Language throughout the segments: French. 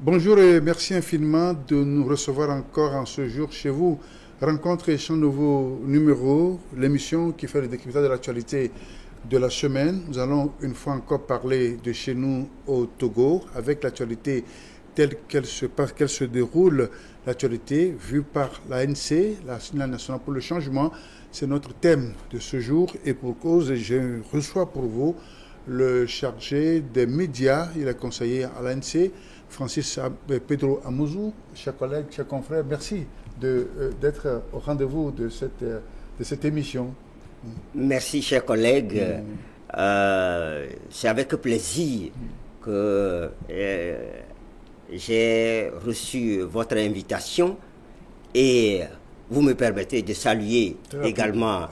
Bonjour et merci infiniment de nous recevoir encore en ce jour chez vous. Rencontre et champ nouveau numéro, l'émission qui fait le décryptage de l'actualité de la semaine. Nous allons une fois encore parler de chez nous au Togo avec l'actualité telle qu'elle se déroule, l'actualité vue par l'ANC, l'Assemblée nationale pour le changement. C'est notre thème de ce jour et pour cause, je reçois pour vous le chargé des médias, il est conseiller à l'ANC, Francis Pedro Amouzou. Chers collègues, chers confrères, merci d'être au rendez-vous de cette émission. Merci, chers collègues. C'est avec plaisir que j'ai reçu votre invitation et vous me permettez de saluer également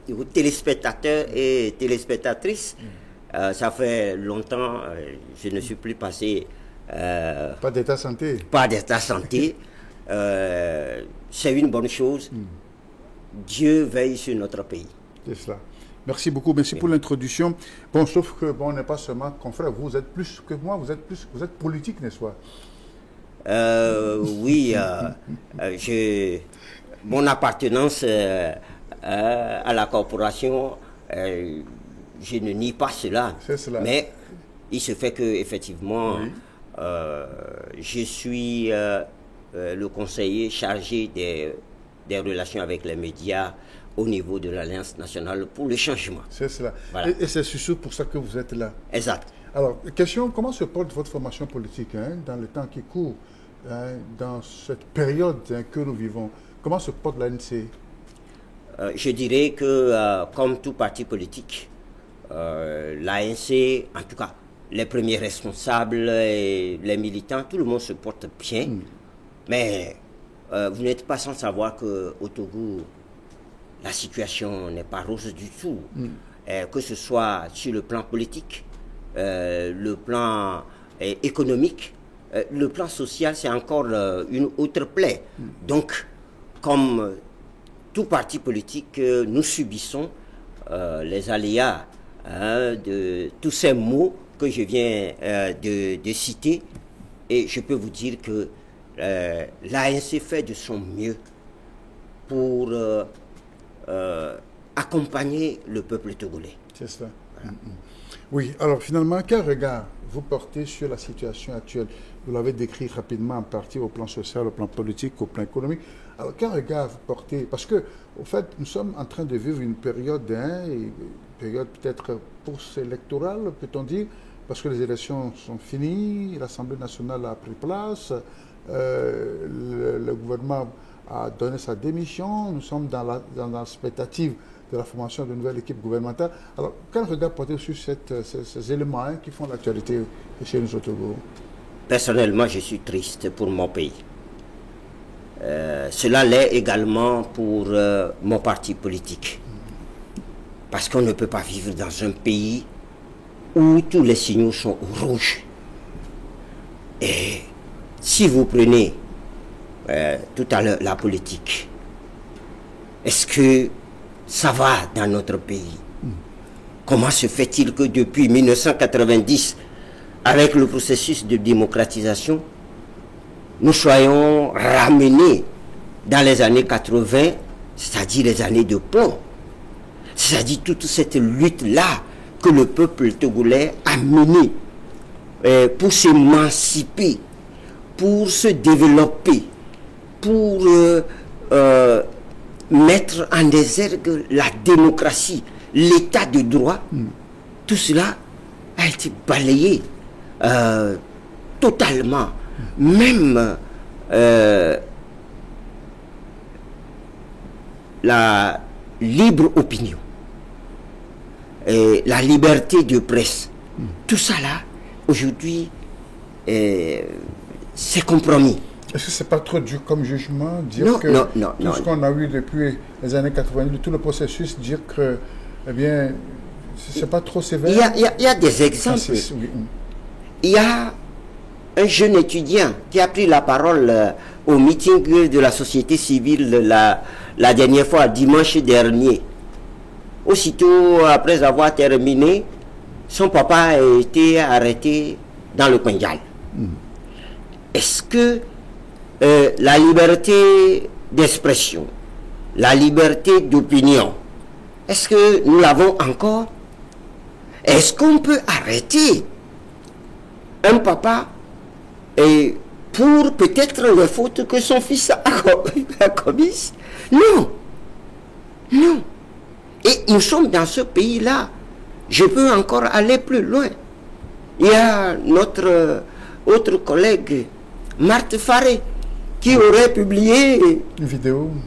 vos téléspectateurs et téléspectatrices. Ça fait longtemps, je ne suis plus passé... pas d'état santé. Pas d'état santé. C'est une bonne chose. Dieu veille sur notre pays. C'est cela. Merci beaucoup. Merci pour l'introduction. Bon, sauf que on n'est pas seulement confrères. Vous êtes plus que moi. Vous êtes politique, n'est-ce pas? Oui. Mon appartenance à la corporation, je ne nie pas cela. C'est cela. Mais il se fait que effectivement, oui. Je suis le conseiller chargé des relations avec les médias au niveau de l'Alliance nationale pour le changement. C'est cela. Voilà. Et c'est surtout pour ça que vous êtes là. Exact. Alors, question, comment se porte votre formation politique dans le temps qui court, dans cette période que nous vivons? Comment se porte l'ANC? Je dirais que, comme tout parti politique, l'ANC, en tout cas, les premiers responsables, et les militants, tout le monde se porte bien. Mais vous n'êtes pas sans savoir qu'au Togo, la situation n'est pas rose du tout. Que ce soit sur le plan politique, le plan économique, le plan social, c'est encore une autre plaie. Donc, comme tout parti politique, nous subissons les aléas de tous ces mots que je viens de citer. Et je peux vous dire que l'ANC fait de son mieux pour accompagner le peuple togolais. C'est ça. Voilà. Oui, alors finalement, quel regard vous portez sur la situation actuelle? Vous l'avez décrit rapidement en partie au plan social, au plan politique, au plan économique. Alors quel regard vous portez? Parce que, au fait, nous sommes en train de vivre une période, une période peut-être post-électorale, peut-on dire, parce que les élections sont finies, l'Assemblée nationale a pris place, le gouvernement a donné sa démission, nous sommes dans l'expectative de la formation d'une nouvelle équipe gouvernementale. Alors, quel regard portez-vous sur ces éléments qui font l'actualité chez nous au Togo? Personnellement, je suis triste pour mon pays. Cela l'est également pour mon parti politique. Parce qu'on ne peut pas vivre dans un pays où tous les signaux sont rouges. Et si vous prenez tout à l'heure la politique, est-ce que ça va dans notre pays? Comment se fait-il que depuis 1990, avec le processus de démocratisation, nous soyons ramenés dans les années 80, c'est-à-dire les années de plomb, c'est-à-dire toute cette lutte-là que le peuple togolais a menée pour s'émanciper, pour se développer, pour mettre en exergue la démocratie, l'état de droit. Tout cela a été balayé totalement. Même la libre opinion et la liberté de presse, tout ça là, aujourd'hui, c'est compromis. Est-ce que c'est pas trop dur comme jugement, dire non, que non, tout ce qu'on a eu depuis les années 90, tout le processus, dire que, eh bien, c'est pas trop sévère? Il y a des exemples. Oui. Il y a un jeune étudiant qui a pris la parole au meeting de la société civile la dernière fois, dimanche dernier. Aussitôt après avoir terminé, son papa a été arrêté dans le Pendjal. Est-ce que la liberté d'expression, la liberté d'opinion, est-ce que nous l'avons encore? Est-ce qu'on peut arrêter un papa et pour peut-être les fautes que son fils a commises? Non. Non. Et nous sommes dans ce pays-là. Je peux encore aller plus loin. Il y a notre autre collègue, Marthe Faré, qui aurait publié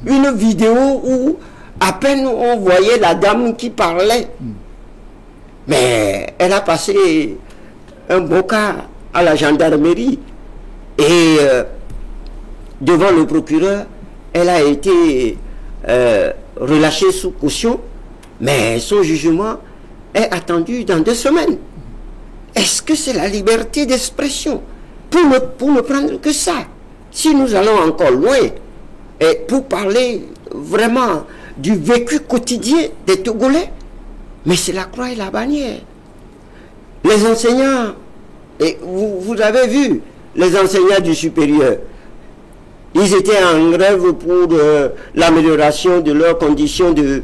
une vidéo où à peine on voyait la dame qui parlait. Mais elle a passé un bon cas à la gendarmerie. Et devant le procureur, elle a été relâchée sous caution. Mais son jugement est attendu dans 2 semaines. Est-ce que c'est la liberté d'expression? Pour ne prendre que ça. Si nous allons encore loin, et pour parler vraiment du vécu quotidien des Togolais, mais c'est la croix et la bannière. Les enseignants, et vous avez vu, les enseignants du supérieur, ils étaient en grève pour l'amélioration de leurs conditions de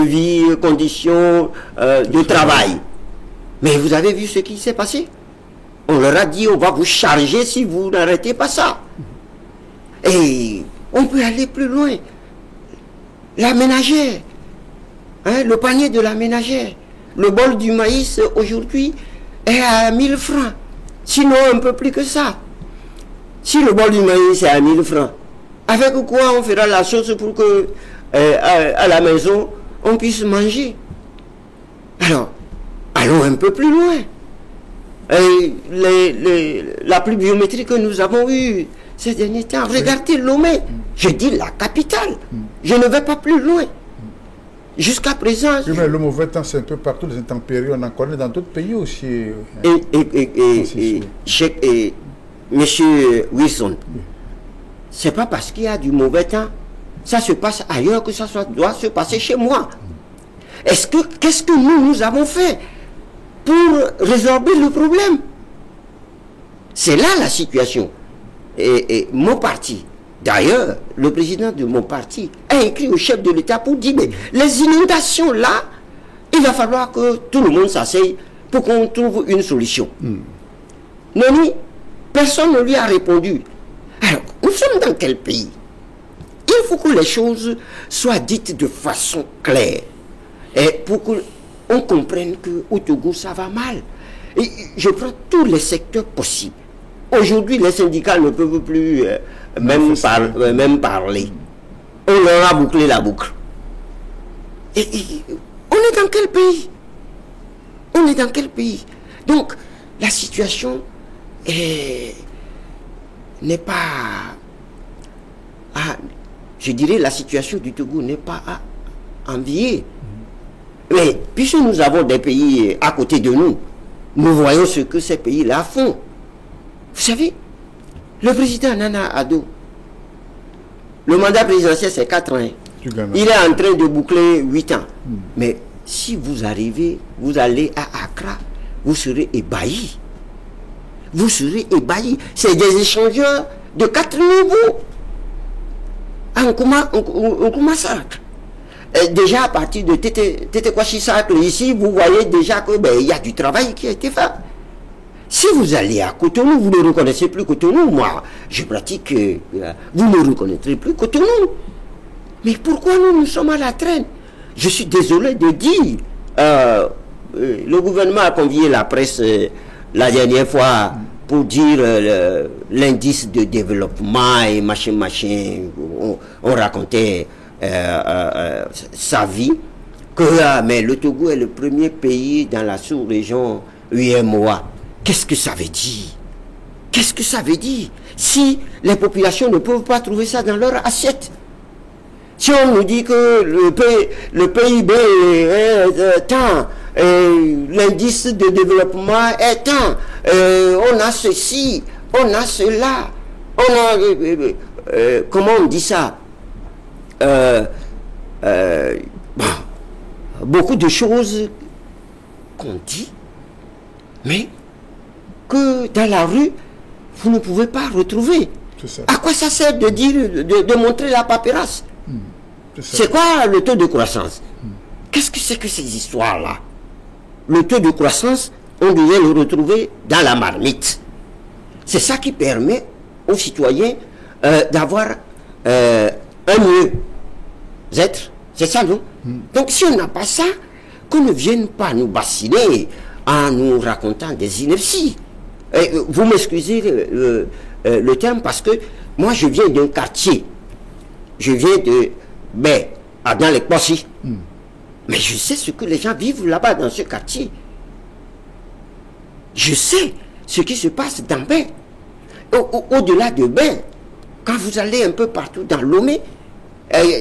vie, conditions de travail. Mais vous avez vu ce qui s'est passé? On leur a dit, on va vous charger si vous n'arrêtez pas ça. Et on peut aller plus loin. La ménagère, hein, le panier de la ménagère, le bol du maïs aujourd'hui est à 1000 francs. Sinon un peu plus que ça. Si le bol du maïs est à 1000 francs, avec quoi on fera la chose pour que à la maison on puisse manger? Alors, allons un peu plus loin. La pluie biométrique que nous avons eue ces derniers temps, regardez Lomé, je dis la capitale, je ne vais pas plus loin. Jusqu'à présent... Oui, mais le mauvais temps, c'est un peu partout, les intempéries, on en connaît dans d'autres pays aussi. Monsieur Wilson, c'est pas parce qu'il y a du mauvais temps, ça se passe ailleurs que ça doit se passer chez moi. Qu'est-ce que nous avons fait pour résorber le problème? C'est là la situation. Et mon parti, d'ailleurs, le président de mon parti a écrit au chef de l'État pour dire, mais les inondations là, il va falloir que tout le monde s'asseye pour qu'on trouve une solution. Noni, personne ne lui a répondu. Alors, nous sommes dans quel pays? Il faut que les choses soient dites de façon claire. Et pour qu'on comprenne qu'au Togo, ça va mal. Et je prends tous les secteurs possibles. Aujourd'hui, les syndicats ne peuvent plus même parler. On leur a bouclé la boucle. Et on est dans quel pays? On est dans quel pays? Donc, la situation n'est pas... je dirais la situation du Togo n'est pas à envier. Mais puisque nous avons des pays à côté de nous, nous voyons ce que ces pays-là font. Vous savez, le président Nana Addo, le mandat présidentiel c'est 4 ans. Il est en train de boucler 8 ans. Mais si vous arrivez, vous allez à Accra, vous serez ébahis. Vous serez ébahis. C'est des échangeurs de 4 niveaux. On commence à... Déjà à partir de Tete Kwashi-Sacle, ici, vous voyez déjà que il y a du travail qui a été fait. Si vous allez à Cotonou, vous ne reconnaissez plus Cotonou. Moi, je pratique, vous ne reconnaîtrez plus Cotonou. Mais pourquoi nous sommes à la traîne? Je suis désolé de dire, le gouvernement a convié la presse la dernière fois pour dire l'indice de développement et machin. On racontait sa vie, que mais le Togo est le premier pays dans la sous-région UEMOA. Qu'est-ce que ça veut dire? Qu'est-ce que ça veut dire si les populations ne peuvent pas trouver ça dans leur assiette? Si on nous dit que le PIB est tant, l'indice de développement est tant, on a ceci, on a cela, on a... comment on dit ça? Beaucoup de choses qu'on dit, mais que dans la rue, vous ne pouvez pas retrouver. À quoi ça sert de dire, de montrer la paperasse? C'est quoi le taux de croissance? Qu'est-ce que c'est que ces histoires-là? Le taux de croissance, on devait le retrouver dans la marmite. C'est ça qui permet aux citoyens d'avoir un mieux-être. C'est ça, non? Donc si on n'a pas ça, qu'on ne vienne pas nous bassiner en nous racontant des inerties. Vous m'excusez le terme, parce que moi je viens d'un quartier. Je viens de dans les Kpossi. Mais je sais ce que les gens vivent là-bas dans ce quartier. Je sais ce qui se passe dans Bain. Au-delà de Bain, quand vous allez un peu partout dans Lomé,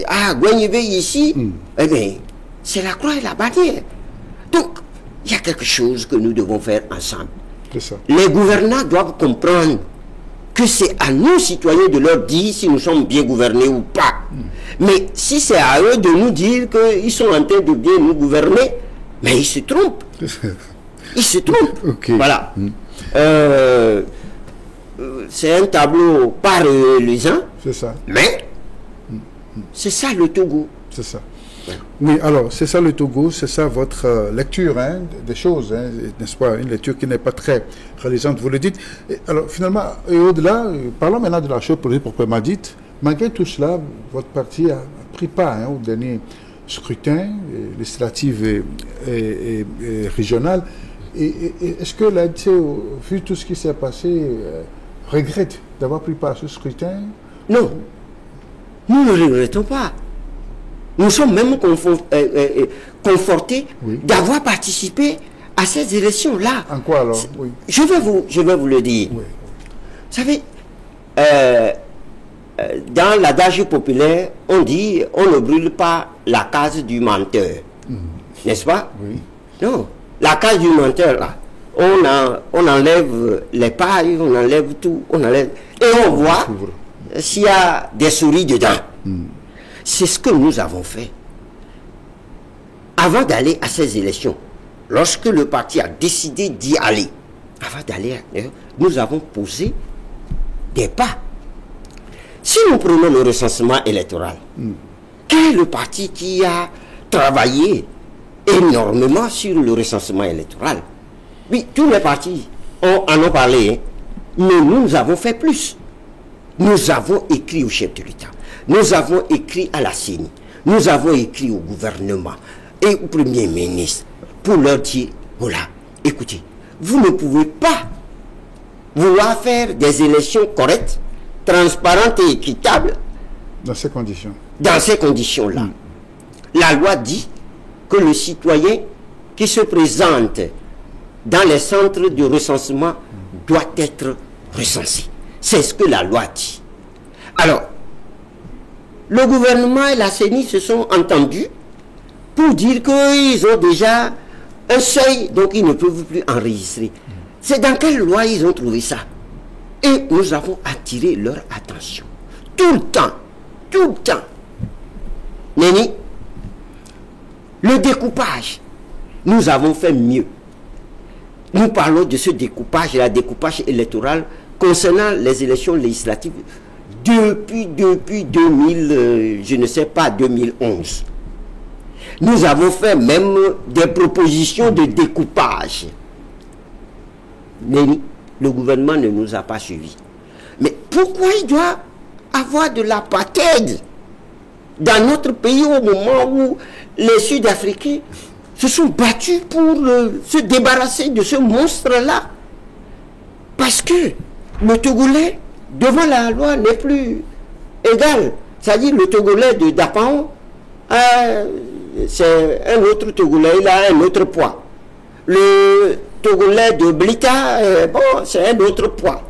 à Gouagnivé ici, eh bien, c'est la croix et la bannière. Donc, il y a quelque chose que nous devons faire ensemble. Ça. Les gouvernants doivent comprendre que c'est à nous, citoyens, de leur dire si nous sommes bien gouvernés ou pas. Mais si c'est à eux de nous dire qu'ils sont en train de bien nous gouverner, mais ils se trompent. Ils se trompent. Okay. Voilà. C'est un tableau pas reluisant. C'est ça. Mais c'est ça le Togo. C'est ça. Oui, alors, c'est ça le Togo, c'est ça votre lecture des choses, n'est-ce pas? Une lecture qui n'est pas très réalisante, vous le dites. Et alors, finalement, et au-delà, parlons maintenant de la chose politique proprement dite. Malgré tout cela, votre parti a pris part au dernier scrutin législatif et régional. Et est-ce que l'ANC, vu tout ce qui s'est passé, regrette d'avoir pris part à ce scrutin? Non, nous ne regrettons pas. Nous sommes même confortés d'avoir participé à ces élections-là. En quoi alors? Oui. Je vais vous le dire. Oui. Vous savez, dans l'adage populaire, on dit on ne brûle pas la case du menteur. N'est-ce pas? Oui. Non. La case du menteur, là, on enlève les pailles, on enlève tout, on enlève. Et on voit s'il y a des souris dedans. C'est ce que nous avons fait. Avant d'aller à ces élections, lorsque le parti a décidé d'y aller, avant d'aller, nous avons posé des pas. Si nous prenons le recensement électoral, quel est le parti qui a travaillé énormément sur le recensement électoral? Oui, tous les partis en ont parlé, mais nous avons fait plus. Nous avons écrit au chef de l'État. Nous avons écrit à la CENI, nous avons écrit au gouvernement et au Premier ministre pour leur dire, voilà, écoutez, vous ne pouvez pas vouloir faire des élections correctes, transparentes et équitables dans ces conditions. Dans ces conditions-là. La loi dit que le citoyen qui se présente dans les centres de recensement doit être recensé. C'est ce que la loi dit. Alors, le gouvernement et la CENI se sont entendus pour dire qu'ils ont déjà un seuil, donc ils ne peuvent plus enregistrer. C'est dans quelle loi ils ont trouvé ça? Et nous avons attiré leur attention. Tout le temps. Néni, le découpage, nous avons fait mieux. Nous parlons de ce découpage, la découpage électoral concernant les élections législatives depuis 2000, je ne sais pas, 2011. Nous avons fait même des propositions de découpage. Mais le gouvernement ne nous a pas suivis. Mais pourquoi il doit avoir de l'apartheid dans notre pays au moment où les Sud-Africains se sont battus pour se débarrasser de ce monstre-là? Parce que le Togolais, devant la loi, n'est plus égal. C'est-à-dire le Togolais de Dapan, c'est un autre Togolais, il a un autre poids. Le Togolais de Blita, bon, c'est un autre poids.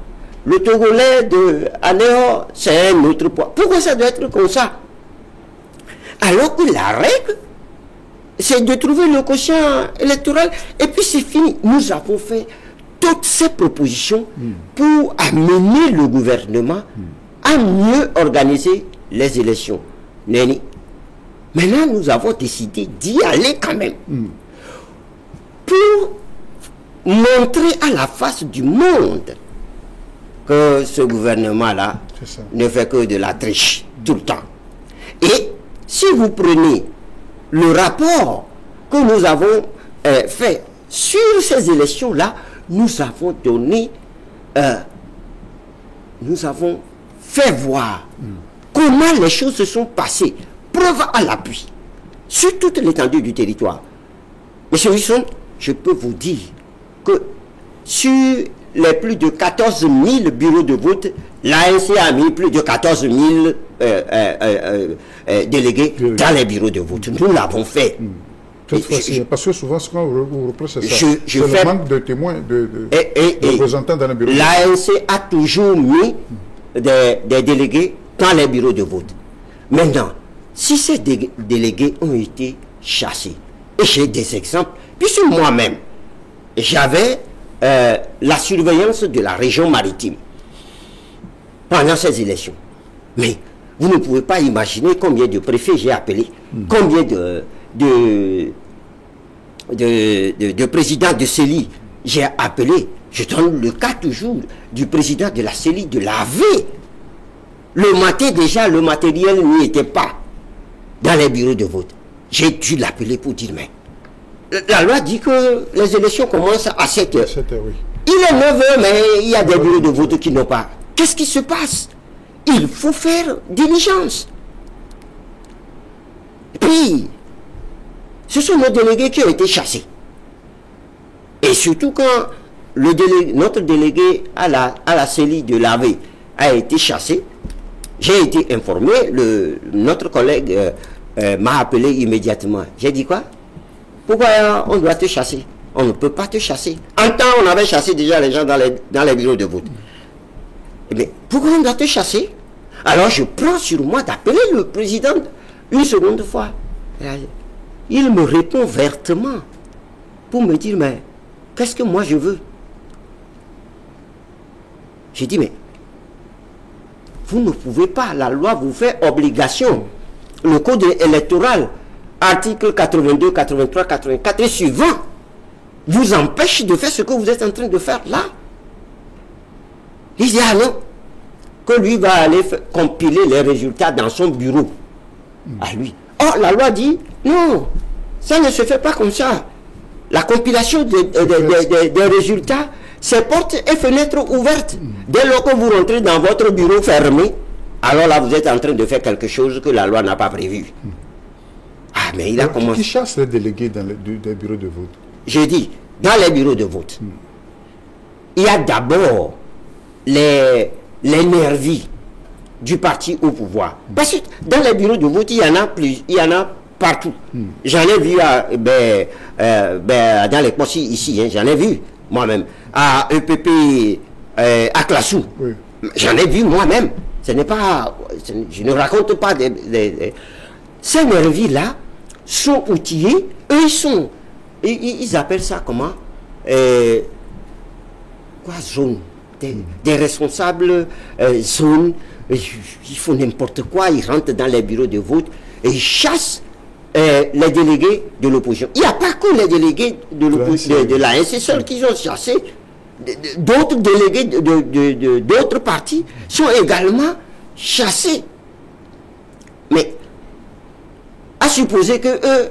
Le Togolais de Anéo, c'est un autre poids. Pourquoi ça doit être comme ça? Alors que la règle, c'est de trouver le quotient électoral et puis c'est fini. Nous avons fait toutes ces propositions pour amener le gouvernement à mieux organiser les élections. Néni. Maintenant, nous avons décidé d'y aller quand même. Pour montrer à la face du monde que ce gouvernement-là ne fait que de la triche tout le temps. Et si vous prenez le rapport que nous avons fait sur ces élections-là, nous avons donné, nous avons fait voir comment les choses se sont passées, preuve à l'appui, sur toute l'étendue du territoire. Monsieur Wilson, je peux vous dire que sur les plus de 14 000 bureaux de vote, l'ANC a mis plus de 14 000 délégués dans les bureaux de vote. Nous l'avons fait. Parce que souvent, ce qu'on vous reproche, c'est ça. C'est le manque de témoins, de représentants dans les bureaux de vote. L'ANC a toujours mis des délégués dans les bureaux de vote. Maintenant, si ces délégués ont été chassés, et j'ai des exemples, puisque moi-même, j'avais la surveillance de la région maritime pendant ces élections. Mais vous ne pouvez pas imaginer combien de préfets j'ai appelé, combien de présidents de CELI j'ai appelé. Je donne le cas toujours du président de la CELI de laver. Le matin déjà, le matériel n'y était pas dans les bureaux de vote. J'ai dû l'appeler pour dire, mais la loi dit que les élections commencent à 7 heures. Oui. Il est 9 heures, mais il y a des bureaux de vote qui n'ont pas. Qu'est-ce qui se passe? Il faut faire diligence. Et puis, ce sont nos délégués qui ont été chassés. Et surtout quand notre délégué à la CELI de l'AV a été chassé, j'ai été informé, notre collègue m'a appelé immédiatement. J'ai dit quoi? Pourquoi on doit te chasser? On ne peut pas te chasser. En temps, on avait chassé déjà les gens dans les bureaux de vote. Mais pourquoi on doit te chasser? Alors je prends sur moi d'appeler le président une seconde fois. Il me répond vertement pour me dire, mais qu'est-ce que moi je veux? J'ai dit, mais vous ne pouvez pas, la loi vous fait obligation. Le code électoral, article 82, 83, 84 et suivant, vous empêche de faire ce que vous êtes en train de faire là. Il dit, ah non, que lui va aller compiler les résultats dans son bureau. À lui. Or, la loi dit, non, ça ne se fait pas comme ça. La compilation des résultats, c'est portes et fenêtres ouvertes. Dès lors que vous rentrez dans votre bureau fermé, alors là, vous êtes en train de faire quelque chose que la loi n'a pas prévu. Ah, mais il a commencé. Qui chasse les délégués dans les bureaux de vote? J'ai dit, dans les bureaux de vote, il y a d'abord les nervis du parti au pouvoir. Parce que dans les bureaux de vote, il y en a partout. J'en ai vu dans les postes ici, hein, j'en ai vu moi-même. À EPP, à Classou, oui. J'en ai vu moi-même. Ce n'est pas, je ne raconte pas ces nervis-là sont outillés. Eux, ils appellent ça comment? Quoi, zone? Des responsables zone. Ils font n'importe quoi. Ils rentrent dans les bureaux de vote et ils chassent les délégués de l'opposition. Il n'y a pas que les délégués de l'ANC seuls qui ont chassé. D'autres délégués d'autres partis sont également chassés. Mais à supposer que eux,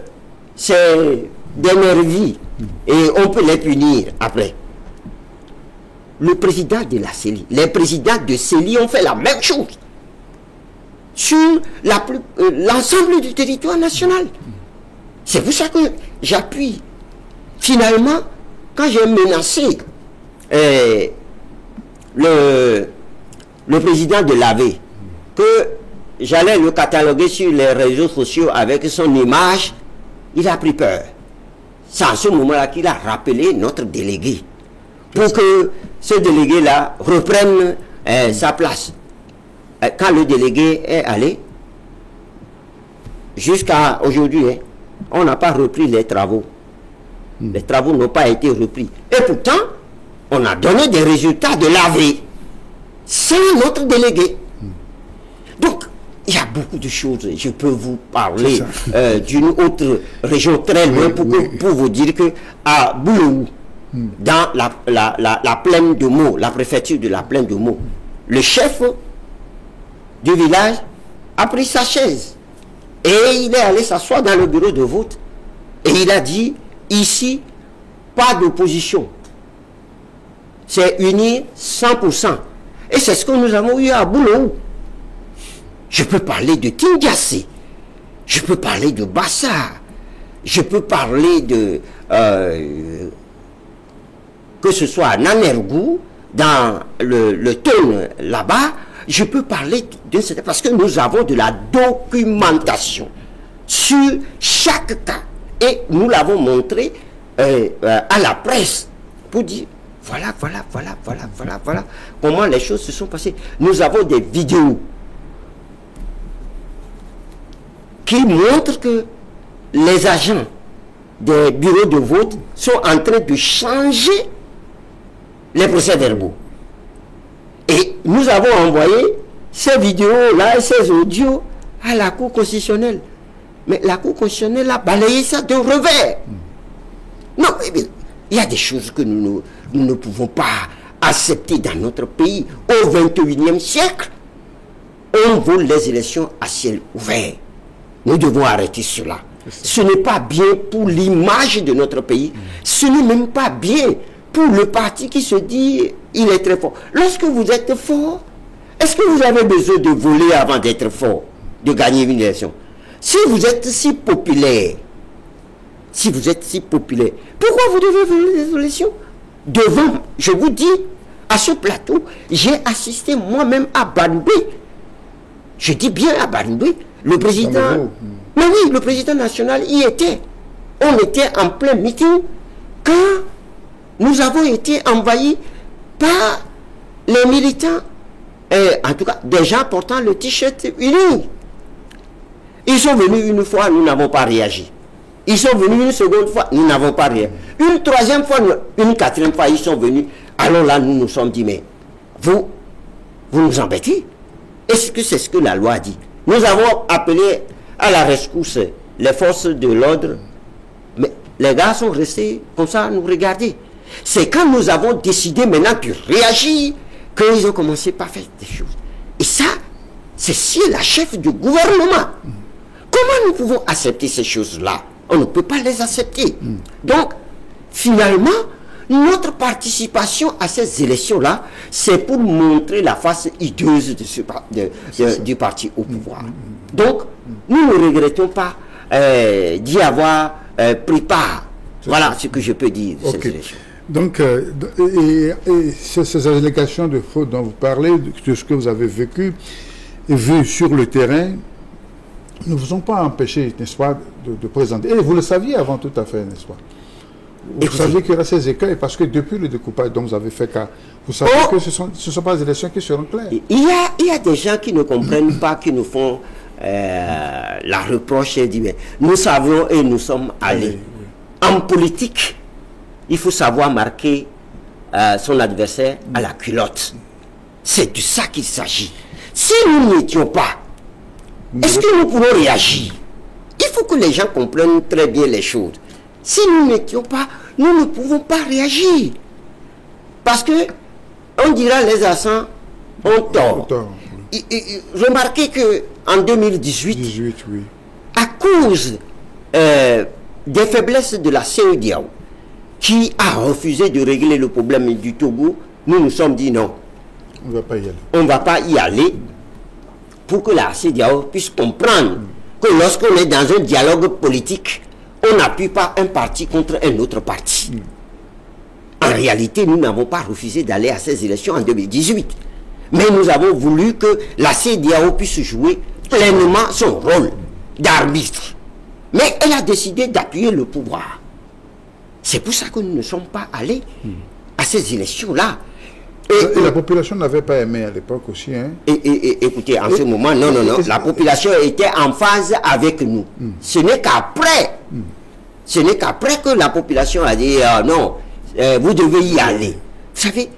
c'est des nervis et on peut les punir après. Le président de la CELI, les présidents de CELI ont fait la même chose sur l'ensemble du territoire national. C'est pour ça que j'appuie. Finalement, quand j'ai menacé le président de l'AV que j'allais le cataloguer sur les réseaux sociaux avec son image, il a pris peur. C'est à ce moment-là qu'il a rappelé notre délégué pour que ce délégué-là reprenne sa place. Quand le délégué est allé, jusqu'à aujourd'hui, hein, on n'a pas repris les travaux. Les travaux n'ont pas été repris. Et pourtant, on a donné des résultats de l'AV sans notre délégué. Donc, il y a beaucoup de choses. Je peux vous parler d'une autre région très loin pour vous dire que à Boulogne, dans la plaine de Meaux, la préfecture de la plaine de Meaux. Le chef du village a pris sa chaise et il est allé s'asseoir dans le bureau de vote et il a dit, ici, pas d'opposition. C'est unir 100%. Et c'est ce que nous avons eu à Boulou. Je peux parler de Kindiassé, je peux parler de Bassa, je peux parler de que ce soit à Nanergou, dans le Tone là-bas, je peux parler de cette... Parce que nous avons de la documentation sur chaque cas. Et nous l'avons montré à la presse pour dire, voilà comment les choses se sont passées. Nous avons des vidéos qui montrent que les agents des bureaux de vote sont en train de changer les procès-verbaux. Et nous avons envoyé ces vidéos-là et ces audios à la Cour constitutionnelle. Mais la Cour constitutionnelle a balayé ça de revers. Non, il y a des choses que nous ne pouvons pas accepter dans notre pays. Au XXIe siècle, on vole les élections à ciel ouvert. Nous devons arrêter cela. Ce n'est pas bien pour l'image de notre pays. Ce n'est même pas bien pour le parti qui se dit il est très fort. Lorsque vous êtes fort, est-ce que vous avez besoin de voler avant d'être fort, de gagner une élection? Si vous êtes si populaire, pourquoi vous devez voler les élections? Devant, je vous dis, à ce plateau, j'ai assisté moi-même à Banoué. Je dis bien à Banoué, le président... Mais oui, le président national y était. On était en plein meeting quand nous avons été envahis par les militants, en tout cas des gens portant le t-shirt uni. Ils sont venus une fois, nous n'avons pas réagi. Ils sont venus une seconde fois, nous n'avons pas réagi. Une troisième fois, une quatrième fois, ils sont venus. Alors là, nous nous sommes dit, mais vous nous embêtez. Est-ce que c'est ce que la loi dit? Nous avons appelé à la rescousse les forces de l'ordre, mais les gars sont restés comme ça à nous regarder. C'est quand nous avons décidé maintenant de réagir qu'ils ont commencé par faire des choses. Et ça, c'est si la chef du gouvernement. Comment nous pouvons accepter ces choses-là? On ne peut pas les accepter. Donc, finalement, notre participation à ces élections-là, c'est pour montrer la face hideuse du parti au pouvoir. Donc, nous ne regrettons pas d'y avoir pris part. Voilà ce que je peux dire de ces élections. Donc, et ces allégations de fraude dont vous parlez, de ce que vous avez vécu et vu sur le terrain, ne vous ont pas empêché, n'est-ce pas, de présenter. Et vous le saviez avant tout à fait, n'est-ce pas? Vous saviez qu'il y aura ces écueils parce que depuis le découpage dont vous avez fait cas, vous savez que ce ne sont pas des élections qui seront claires. Il y a des gens qui ne comprennent pas, qui nous font la reproche et disent nous savons et nous sommes allés. Oui. En politique, il faut savoir marquer son adversaire à la culotte. C'est de ça qu'il s'agit. Si nous n'étions pas, est-ce que nous pouvons réagir? Il faut que les gens comprennent très bien les choses. Si nous n'étions pas, nous ne pouvons pas réagir. Parce que, on dira les accents ont tort. Remarquez qu'en 2018, oui. à cause des faiblesses de la CEDEAO, qui a refusé de régler le problème du Togo, nous nous sommes dit non. On ne va pas y aller. On ne va pas y aller pour que la CEDEAO puisse comprendre que lorsqu'on est dans un dialogue politique, on n'appuie pas un parti contre un autre parti. En réalité, nous n'avons pas refusé d'aller à ces élections en 2018. Mais nous avons voulu que la CEDEAO puisse jouer pleinement son rôle d'arbitre. Mais elle a décidé d'appuyer le pouvoir. C'est pour ça que nous ne sommes pas allés à ces élections-là. Et la population n'avait pas aimé à l'époque aussi. Hein? Écoutez, en ce moment, non. La population était en phase avec nous. Ce n'est qu'après. Ce n'est qu'après que la population a dit non, vous devez y aller. Vous savez,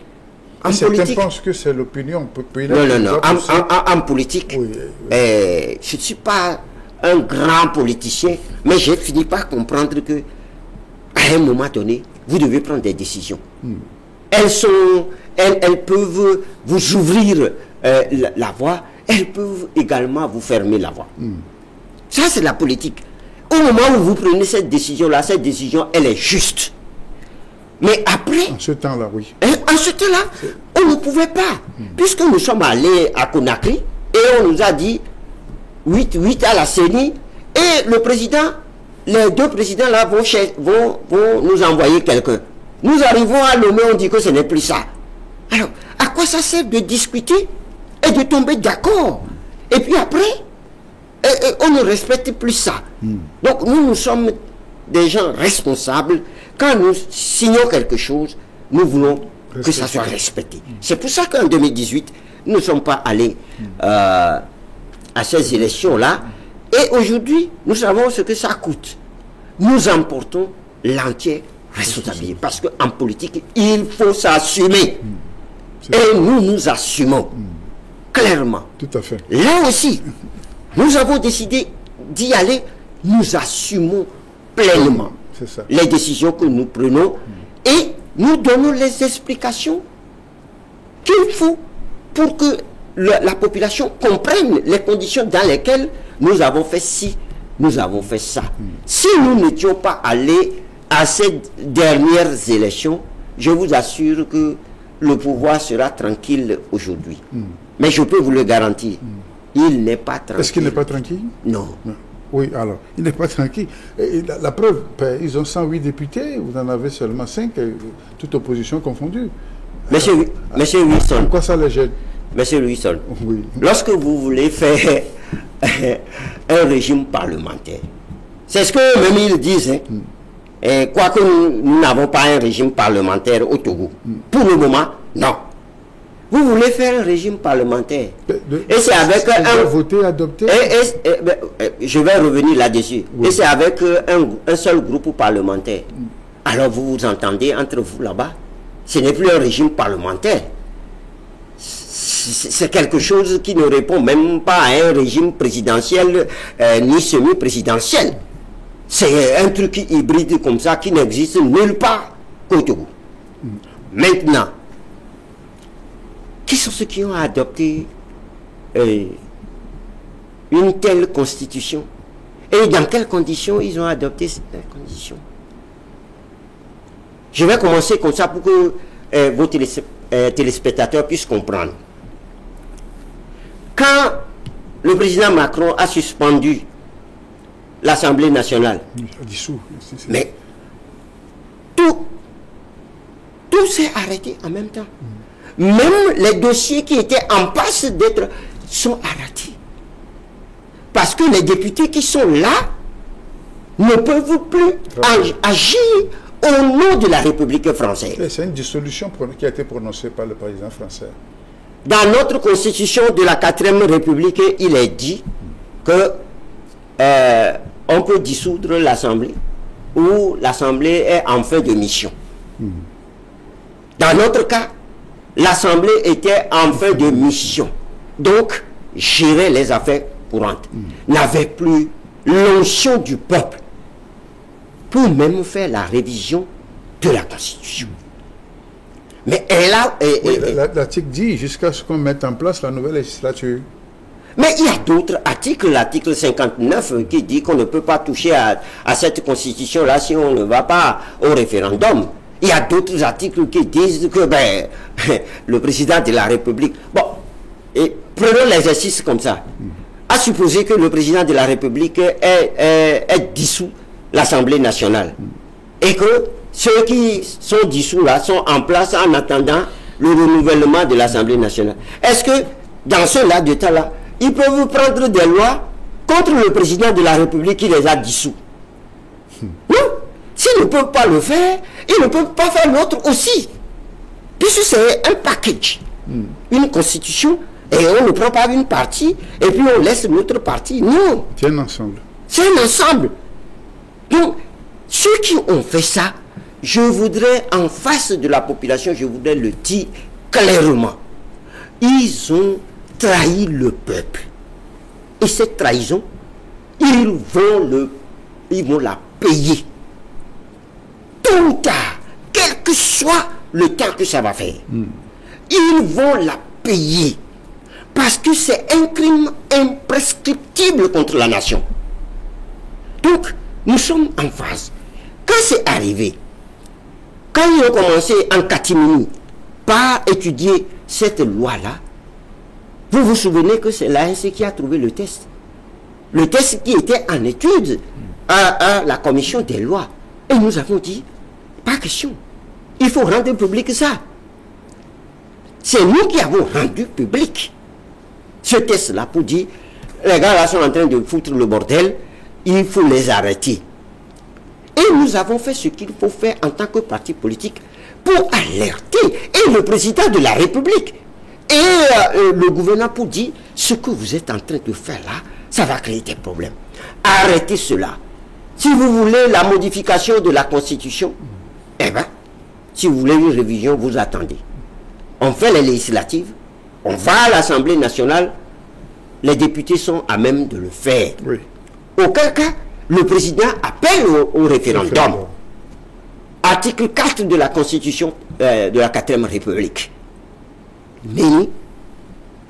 en politique... Certains pensent que c'est l'opinion populaire. Non. En politique, je ne suis pas un grand politicien, mais j'ai fini par comprendre que à un moment donné, vous devez prendre des décisions. Elles peuvent vous ouvrir la voie, elles peuvent également vous fermer la voie. Ça, c'est la politique. Au moment où vous prenez cette décision-là, cette décision, elle est juste. Mais après... En ce temps-là, oui. En ce temps-là, on ne pouvait pas. Puisque nous sommes allés à Conakry, et on nous a dit 8 à la CENI, et le président, les deux présidents là vont nous envoyer quelqu'un. Nous arrivons à Lomé, on dit que ce n'est plus ça. Alors, à quoi ça sert de discuter et de tomber d'accord? Et puis après, on ne respecte plus ça. Donc nous sommes des gens responsables. Quand nous signons quelque chose, nous voulons que ça soit respecté. C'est pour ça qu'en 2018, nous ne sommes pas allés à ces élections-là. Et aujourd'hui, nous savons ce que ça coûte. Nous emportons l'entière responsabilité. Parce qu'en politique, il faut s'assumer. Et nous assumons. Clairement. Tout à fait. Là aussi, nous avons décidé d'y aller. Nous assumons pleinement les décisions que nous prenons et nous donnons les explications qu'il faut pour que la population comprenne les conditions dans lesquelles nous avons fait ci, nous avons fait ça. Si nous n'étions pas allés à ces dernières élections, je vous assure que le pouvoir sera tranquille aujourd'hui. Mais je peux vous le garantir, il n'est pas tranquille. Est-ce qu'il n'est pas tranquille? Non. Oui, alors, il n'est pas tranquille. Et la preuve, ils ont 108 députés, vous en avez seulement 5, toute opposition confondue. Monsieur Wilson. Pourquoi ça les gêne? Monsieur Wilson, oui. Lorsque vous voulez faire un régime parlementaire, c'est ce que même ils disent, hein, quoique nous n'avons pas un régime parlementaire au Togo. Pour le moment, non. Vous voulez faire un régime parlementaire. Et c'est avec voter, adopter. Je vais revenir là-dessus. Oui. Et c'est avec un seul groupe parlementaire. Alors vous vous entendez entre vous là-bas. Ce n'est plus un régime parlementaire. C'est quelque chose qui ne répond même pas à un régime présidentiel ni semi-présidentiel. C'est un truc hybride comme ça qui n'existe nulle part qu'au Togo. Maintenant, qui sont ceux qui ont adopté une telle constitution? Et dans quelles conditions ils ont adopté cette condition? Je vais commencer comme ça pour que vos téléspectateurs puissent comprendre. Quand le président Macron a suspendu l'Assemblée nationale, mais tout s'est arrêté en même temps. Même les dossiers qui étaient en passe d'être sont arrêtés. Parce que les députés qui sont là ne peuvent plus agir au nom de la République française. C'est une dissolution qui a été prononcée par le président français. Dans notre constitution de la 4e République, il est dit que on peut dissoudre l'Assemblée ou l'Assemblée est en fin de mission. Dans notre cas, l'Assemblée était en fin de mission. Donc, gérait les affaires courantes. N'avait plus l'onction du peuple pour même faire la révision de la Constitution. Mais elle a... L'article dit jusqu'à ce qu'on mette en place la nouvelle législature. Mais il y a d'autres articles, l'article 59 qui dit qu'on ne peut pas toucher à cette Constitution-là si on ne va pas au référendum. Il y a d'autres articles qui disent que le président de la République... Bon, et prenons l'exercice comme ça. À supposer que le président de la République ait dissous l'Assemblée nationale. Et que ceux qui sont dissous là sont en place en attendant le renouvellement de l'Assemblée nationale. Est-ce que dans ce laps de temps-là, ils peuvent prendre des lois contre le président de la République qui les a dissous? Non. S'ils ne peuvent pas le faire, ils ne peuvent pas faire l'autre aussi. Puisque c'est un package, une constitution, et on ne prend pas une partie, et puis on laisse l'autre partie. Non. C'est un ensemble. C'est un ensemble. Donc, ceux qui ont fait ça, je voudrais, en face de la population, je voudrais le dire clairement. Ils ont trahi le peuple. Et cette trahison, ils vont la payer. Tôt ou tard, soit le temps que ça va faire. Ils vont la payer. Parce que c'est un crime imprescriptible contre la nation. Donc, nous sommes en phase. Quand c'est arrivé, quand ils ont commencé en catimini par étudier cette loi-là, vous vous souvenez que c'est l'ANC qui a trouvé le test. Le test qui était en étude à la commission des lois. Et nous avons dit, pas question. Il faut rendre public ça. C'est nous qui avons rendu public ce test-là pour dire, les gars là sont en train de foutre le bordel, il faut les arrêter. Et nous avons fait ce qu'il faut faire en tant que parti politique pour alerter et le président de la République et le gouvernement pour dire, ce que vous êtes en train de faire là, ça va créer des problèmes. Arrêtez cela. Si vous voulez la modification de la Constitution, eh bien, si vous voulez une révision, vous attendez. On fait les législatives, on va à l'Assemblée nationale, les députés sont à même de le faire. Oui. Auquel cas, le président appelle au référendum. Article 4 de la Constitution de la 4e République. Mais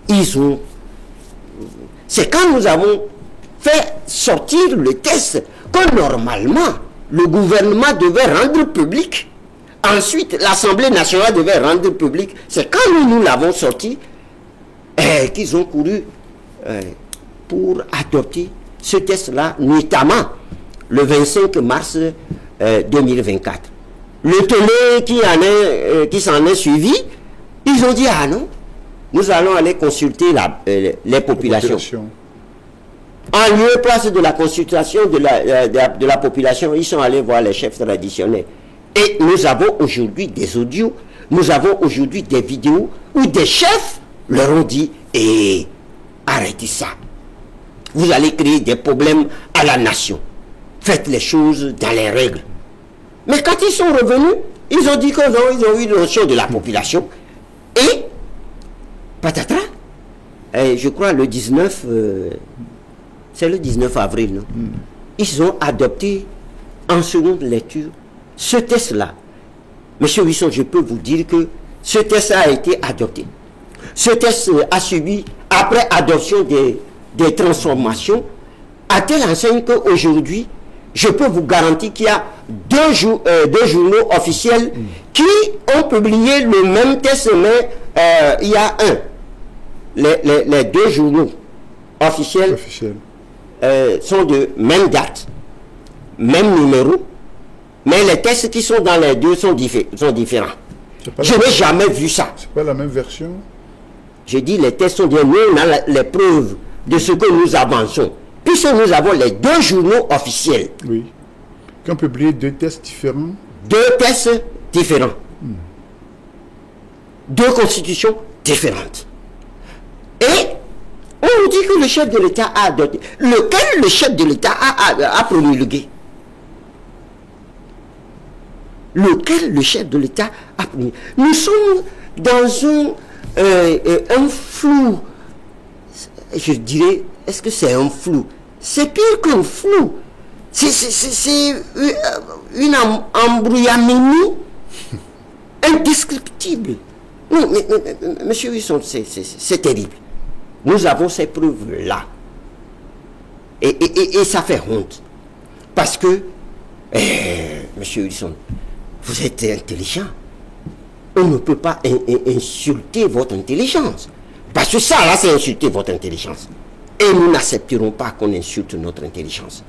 ils ont... C'est quand nous avons fait sortir le test que normalement, le gouvernement devait rendre public. Ensuite, l'Assemblée nationale devait rendre public. C'est quand nous l'avons sorti qu'ils ont couru pour adopter ce test-là, notamment le 25 mars 2024. Le télé qui s'en est suivi, ils ont dit, ah non, nous allons aller consulter les populations. En lieu et place de la consultation de la population, ils sont allés voir les chefs traditionnels. Et nous avons aujourd'hui des audios, nous avons aujourd'hui des vidéos où des chefs leur ont dit, arrêtez ça. Vous allez créer des problèmes à la nation. Faites les choses dans les règles. Mais quand ils sont revenus, ils ont dit que non, ils ont eu l'option de la population. Et, patatras, je crois le 19, c'est le 19 avril, non? Ils ont adopté en seconde lecture ce test-là. Monsieur Wilson, je peux vous dire que ce test a été adopté. Ce test a subi, après adoption des transformations, à telle enseigne qu'aujourd'hui, je peux vous garantir qu'il y a deux journaux officiels qui ont publié le même test, mais il y a les deux journaux officiels sont de même date, même numéro, mais les tests qui sont dans les deux sont différents. Je n'ai jamais vu ça. C'est pas la même version? Je dis les tests sont différents. Nous, on a les preuves de ce que nous avançons. Puisque nous avons les deux journaux officiels. Oui. Qui ont publié deux tests différents? Deux tests différents. Deux constitutions différentes. Et on nous dit que le chef de l'État a adopté. Lequel le chef de l'État a promulgué? Lequel le chef de l'État a promulgué? Nous sommes dans un flou. Je dirais, est-ce que c'est un flou? C'est pire qu'un flou. C'est une embrouillamini indescriptible. Non, mais monsieur Wilson, c'est terrible. Nous avons ces preuves-là. Et ça fait honte. Parce que, monsieur Wilson, vous êtes intelligent. On ne peut pas insulter votre intelligence. Parce que ça, là, c'est insulter votre intelligence. Et nous n'accepterons pas qu'on insulte notre intelligence.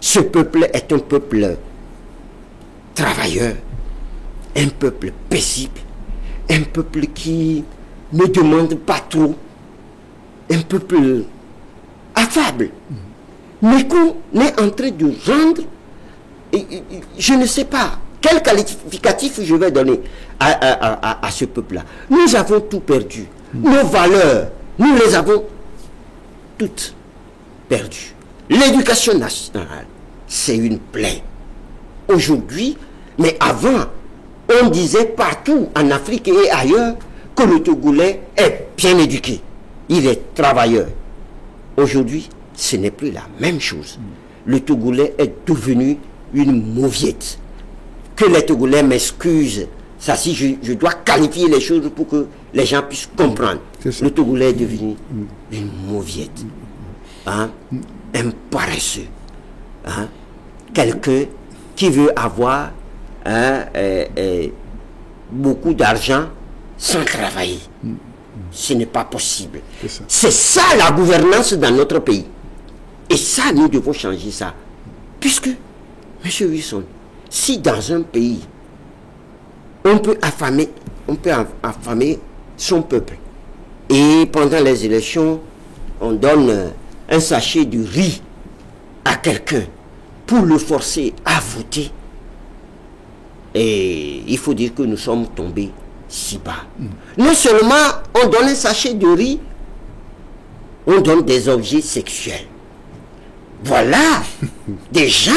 Ce peuple est un peuple travailleur, un peuple paisible, un peuple qui ne demande pas trop, un peuple affable, mais qu'on est en train de rendre, je ne sais pas quel qualificatif je vais donner à ce peuple-là. Nous avons tout perdu. Nos valeurs, nous les avons toutes perdues. L'éducation nationale, c'est une plaie. Aujourd'hui, mais avant, on disait partout en Afrique et ailleurs que le Togolais est bien éduqué. Il est travailleur. Aujourd'hui, ce n'est plus la même chose. Le Togolais est devenu une mauviette. Que les Togolais m'excusent Ça, si je dois qualifier les choses pour que les gens puissent comprendre. Le Togolais est devenu une mauviette, hein, un paresseux, hein, quelqu'un qui veut avoir beaucoup d'argent sans travailler. Ce n'est pas possible. C'est ça la gouvernance dans notre pays. Et ça, nous devons changer ça. Puisque, M. Wilson, si dans un pays, on peut affamer son peuple, et pendant les élections, on donne un sachet de riz à quelqu'un pour le forcer à voter, et il faut dire que nous sommes tombés si bas. Non seulement on donne un sachet de riz, on donne des objets sexuels. Voilà des gens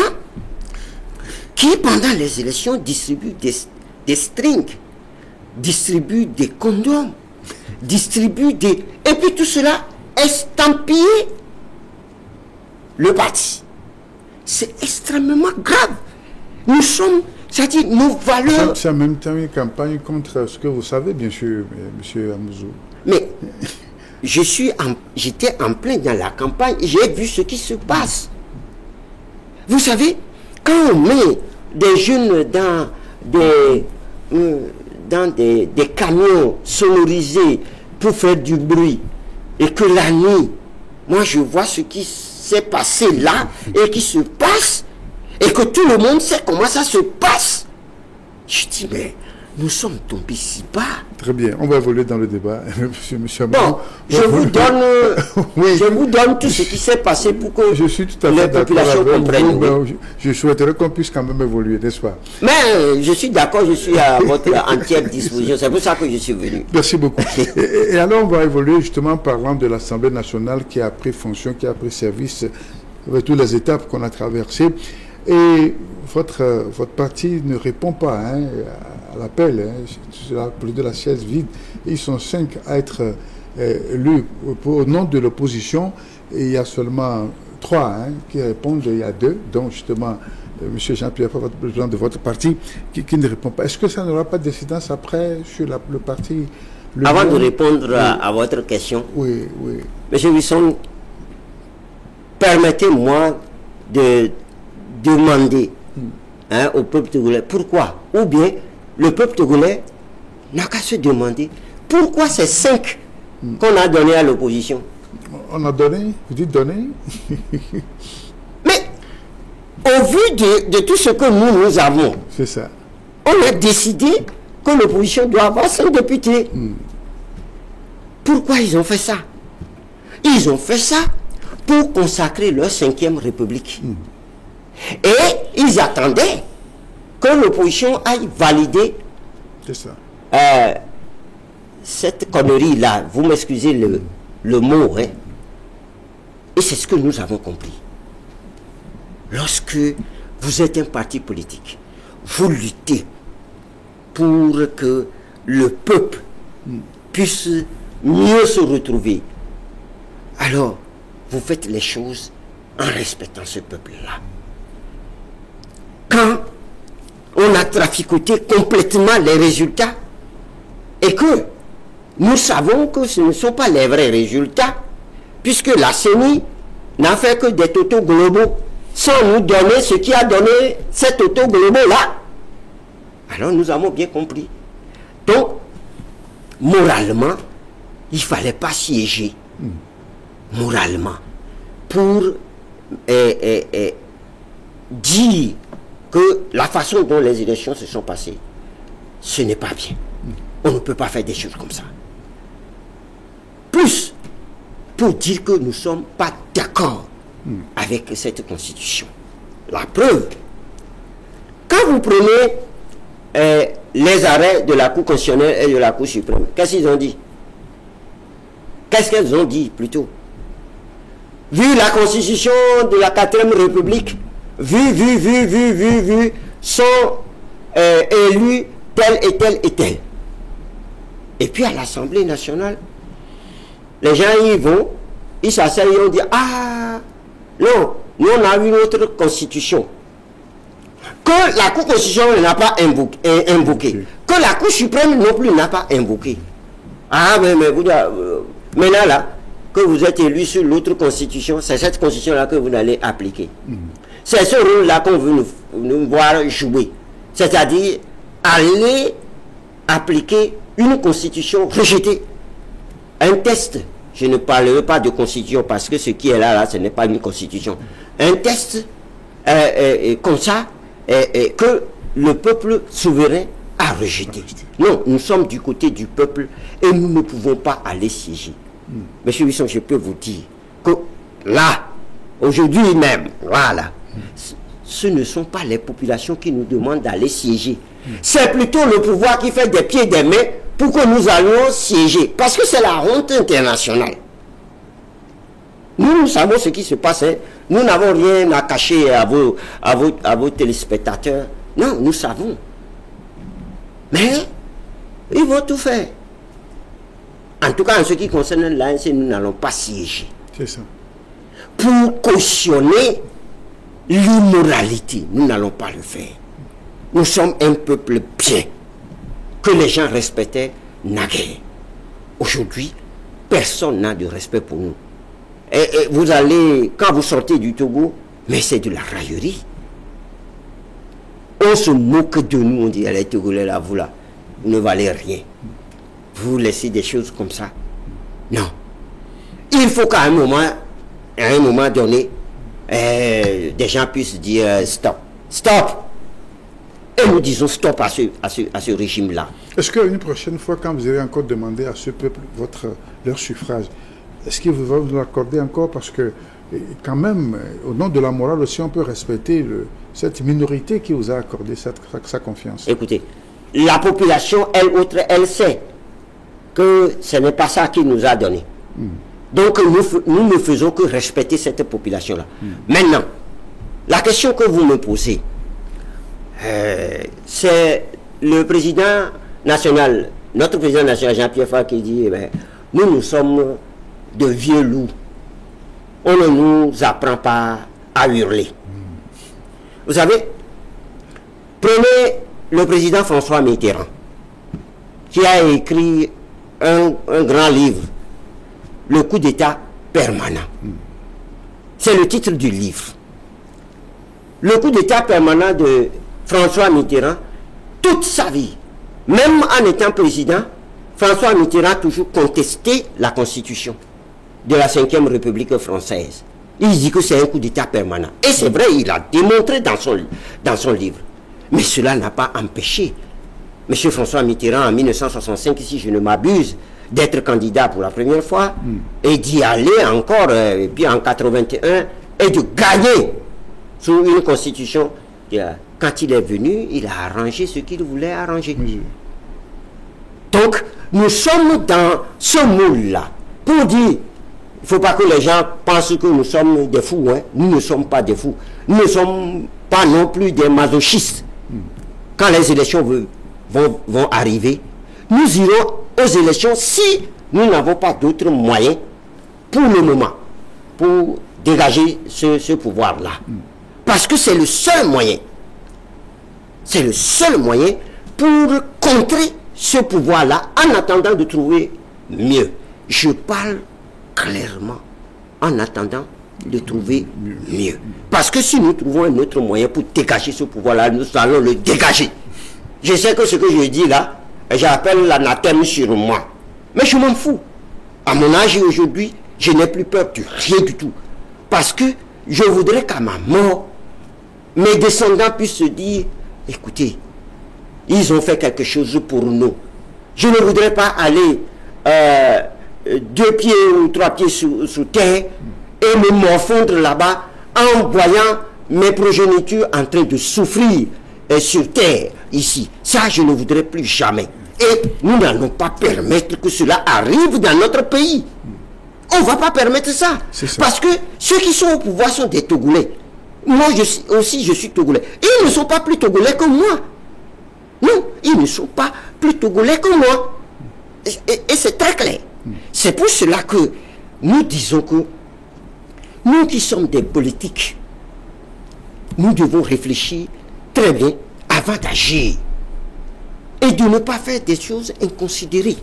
qui, pendant les élections, distribuent des strings, distribuent des condoms, distribuent des... Et puis tout cela estampillé le parti. C'est extrêmement grave. Nous sommes, c'est-à-dire nos valeurs... C'est en même temps une campagne contre ce que vous savez, bien sûr, M. Amouzou. Mais j'étais en plein dans la campagne et j'ai vu ce qui se passe. Vous savez, quand on met des jeunes dans des camions sonorisés pour faire du bruit, et que la nuit, moi je vois ce qui s'est passé là et qui se passe, et que tout le monde sait comment ça se passe, je dis, mais nous sommes tombés si bas. Très bien, on va évoluer dans le débat, monsieur Bon, je vous donne tout ce qui s'est passé pour que je suis tout à fait les populations comprennent. Je souhaiterais qu'on puisse quand même évoluer, n'est-ce pas? Mais je suis d'accord, je suis à votre entière disposition. C'est pour ça que je suis venu. Merci beaucoup. Et alors, on va évoluer justement en parlant de l'Assemblée nationale qui a pris fonction, qui a pris service avec toutes les étapes qu'on a traversées. Et votre parti ne répond pas à l'appel, plus de la chaise vide. Ils sont 5 à être élus au nom de l'opposition, et il y a seulement 3 qui répondent, il y a 2, dont justement M. Jean-Pierre, le président de votre parti, qui ne répond pas. Est-ce que ça n'aura pas d'incidence après sur le parti? Avant de répondre à votre question, oui. M. Wilson, permettez-moi de demander au peuple togolais pourquoi, ou bien le peuple togolais n'a qu'à se demander pourquoi ces 5 qu'on a donnés à l'opposition. On a donné, vous dites donné. Mais au vu de tout ce que nous avons, c'est ça. On a décidé que l'opposition doit avoir 5 députés. Pourquoi ils ont fait ça? Ils ont fait ça pour consacrer leur 5e République. Et ils attendaient que l'opposition aille valider cette connerie-là. Vous m'excusez le mot. Et c'est ce que nous avons compris. Lorsque vous êtes un parti politique, vous luttez pour que le peuple puisse mieux se retrouver. Alors, vous faites les choses en respectant ce peuple-là. Quand on a traficoté complètement les résultats et que nous savons que ce ne sont pas les vrais résultats, puisque la CENI n'a fait que des totaux globaux sans nous donner ce qui a donné ces totaux globaux-là. Alors nous avons bien compris. Donc, moralement, il ne fallait pas siéger. Moralement. Pour dire que la façon dont les élections se sont passées, ce n'est pas bien. On ne peut pas faire des choses comme ça. Plus, pour dire que nous ne sommes pas d'accord avec cette constitution. La preuve, quand vous prenez les arrêts de la Cour constitutionnelle et de la Cour suprême, qu'est-ce qu'ils ont dit? Qu'est-ce qu'elles ont dit plutôt? Vu la constitution de la 4e République, vu, sont élus tel et tel et tel. Et puis à l'Assemblée nationale, les gens y vont, ils s'asseyent et on dit, ah, non, nous on a une autre constitution. Que la Cour constitutionnelle n'a pas invoqué, que que la Cour suprême non plus n'a pas invoqué. Ah, mais vous, maintenant là, que vous êtes élu sur l'autre constitution, c'est cette constitution-là que vous allez appliquer. C'est ce rôle-là qu'on veut nous voir jouer. C'est-à-dire, aller appliquer une constitution rejetée. Un test, je ne parlerai pas de constitution parce que ce qui est là, ce n'est pas une constitution. Un test comme ça, que le peuple souverain a rejeté. Non, nous sommes du côté du peuple et nous ne pouvons pas aller siéger. Monsieur Bisson, je peux vous dire que là, aujourd'hui même, voilà, ce ne sont pas les populations qui nous demandent d'aller siéger. C'est plutôt le pouvoir qui fait des pieds et des mains pour que nous allions siéger. Parce que c'est la honte internationale. Nous savons ce qui se passe. Hein. Nous n'avons rien à cacher à vos téléspectateurs. Non, nous savons. Mais ils vont tout faire. En tout cas, en ce qui concerne l'ANC, nous n'allons pas siéger. C'est ça. Pour cautionner l'immoralité, nous n'allons pas le faire. Nous sommes un peuple bien, que les gens respectaient naguère. Aujourd'hui, personne n'a de respect pour nous. Et vous allez, quand vous sortez du Togo, mais c'est de la raillerie. On se moque de nous, on dit, les Togolais là, vous ne valez rien. Vous laissez des choses comme ça. Non. Il faut qu'à un moment donné, des gens puissent dire stop. Stop. Et nous disons stop à ce régime-là. Est-ce qu'une prochaine fois, quand vous allez encore demander à ce peuple leur suffrage, est-ce qu'il va vous l'accorder encore? Parce que, quand même, au nom de la morale aussi, on peut respecter cette minorité qui vous a accordé sa confiance. Écoutez, la population, elle sait que ce n'est pas ça qu'il nous a donné. Donc, nous ne faisons que respecter cette population-là. Maintenant, la question que vous me posez, c'est le président national, notre président national Jean-Pierre Farr qui dit, nous sommes de vieux loups. On ne nous apprend pas à hurler. Vous savez, prenez le président François Mitterrand, qui a écrit un grand livre, Le coup d'État permanent. C'est le titre du livre. Le coup d'État permanent de François Mitterrand, toute sa vie, même en étant président, François Mitterrand a toujours contesté la Constitution de la 5e République française. Il dit que c'est un coup d'État permanent. Et c'est vrai, il a démontré dans son livre. Mais cela n'a pas empêché M. François Mitterrand, en 1965, si je ne m'abuse, d'être candidat pour la première fois, et d'y aller encore, et puis en 81, et de gagner sous une constitution. Quand il est venu, il a arrangé ce qu'il voulait arranger. Donc, nous sommes dans ce moule-là, pour dire, il ne faut pas que les gens pensent que nous sommes des fous. Hein. Nous ne sommes pas des fous. Nous ne sommes pas non plus des masochistes. Quand les élections vont arriver, nous irons aux élections si nous n'avons pas d'autres moyens pour le moment, pour dégager ce pouvoir-là. Parce que c'est le seul moyen. C'est le seul moyen pour contrer ce pouvoir-là en attendant de trouver mieux. Je parle clairement en attendant de trouver mieux. Parce que si nous trouvons un autre moyen pour dégager ce pouvoir-là, nous allons le dégager. Je sais que ce que je dis là, j'appelle l'anathème sur moi. Mais je m'en fous. À mon âge aujourd'hui, je n'ai plus peur de rien du tout. Parce que je voudrais qu'à ma mort, mes descendants puissent se dire, écoutez, ils ont fait quelque chose pour nous. Je ne voudrais pas aller 2 pieds ou 3 pieds sous terre et me morfondre là-bas en voyant mes progénitures en train de souffrir sur terre ici. Ça, je ne voudrais plus jamais. Et nous n'allons pas permettre que cela arrive dans notre pays. On ne va pas permettre ça. Parce que ceux qui sont au pouvoir sont des Togolais. Moi aussi, je suis Togolais. Ils ne sont pas plus Togolais que moi. Non, ils ne sont pas plus Togolais que moi. Et c'est très clair. C'est pour cela que nous disons que nous qui sommes des politiques, nous devons réfléchir très bien avant d'agir. et de ne pas faire des choses inconsidérées.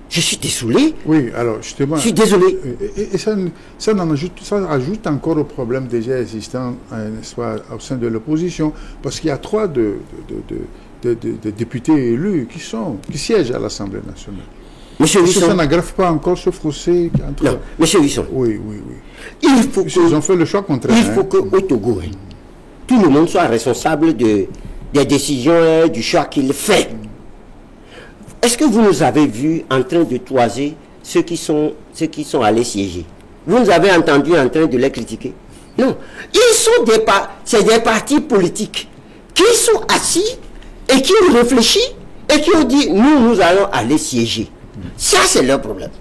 Je suis désolé. Oui, alors justement. Je suis désolé. Et ça ajoute encore au problème déjà existant n'est-ce pas, au sein de l'opposition, parce qu'il y a 3 de députés élus qui siègent à l'Assemblée nationale. Monsieur Wisson, ça n'aggrave pas encore ce fossé entre... Non, Monsieur Wisson. Oui. Ils ont fait le choix contraire. Il faut qu'au Togo, tout le monde soit responsable des décisions, du choix qu'il fait. Est-ce que vous nous avez vus en train de toiser ceux qui sont allés siéger? Vous nous avez entendus en train de les critiquer? Non. C'est des partis politiques qui sont assis et qui ont réfléchi et qui ont dit, nous allons aller siéger. Ça, c'est leur problème.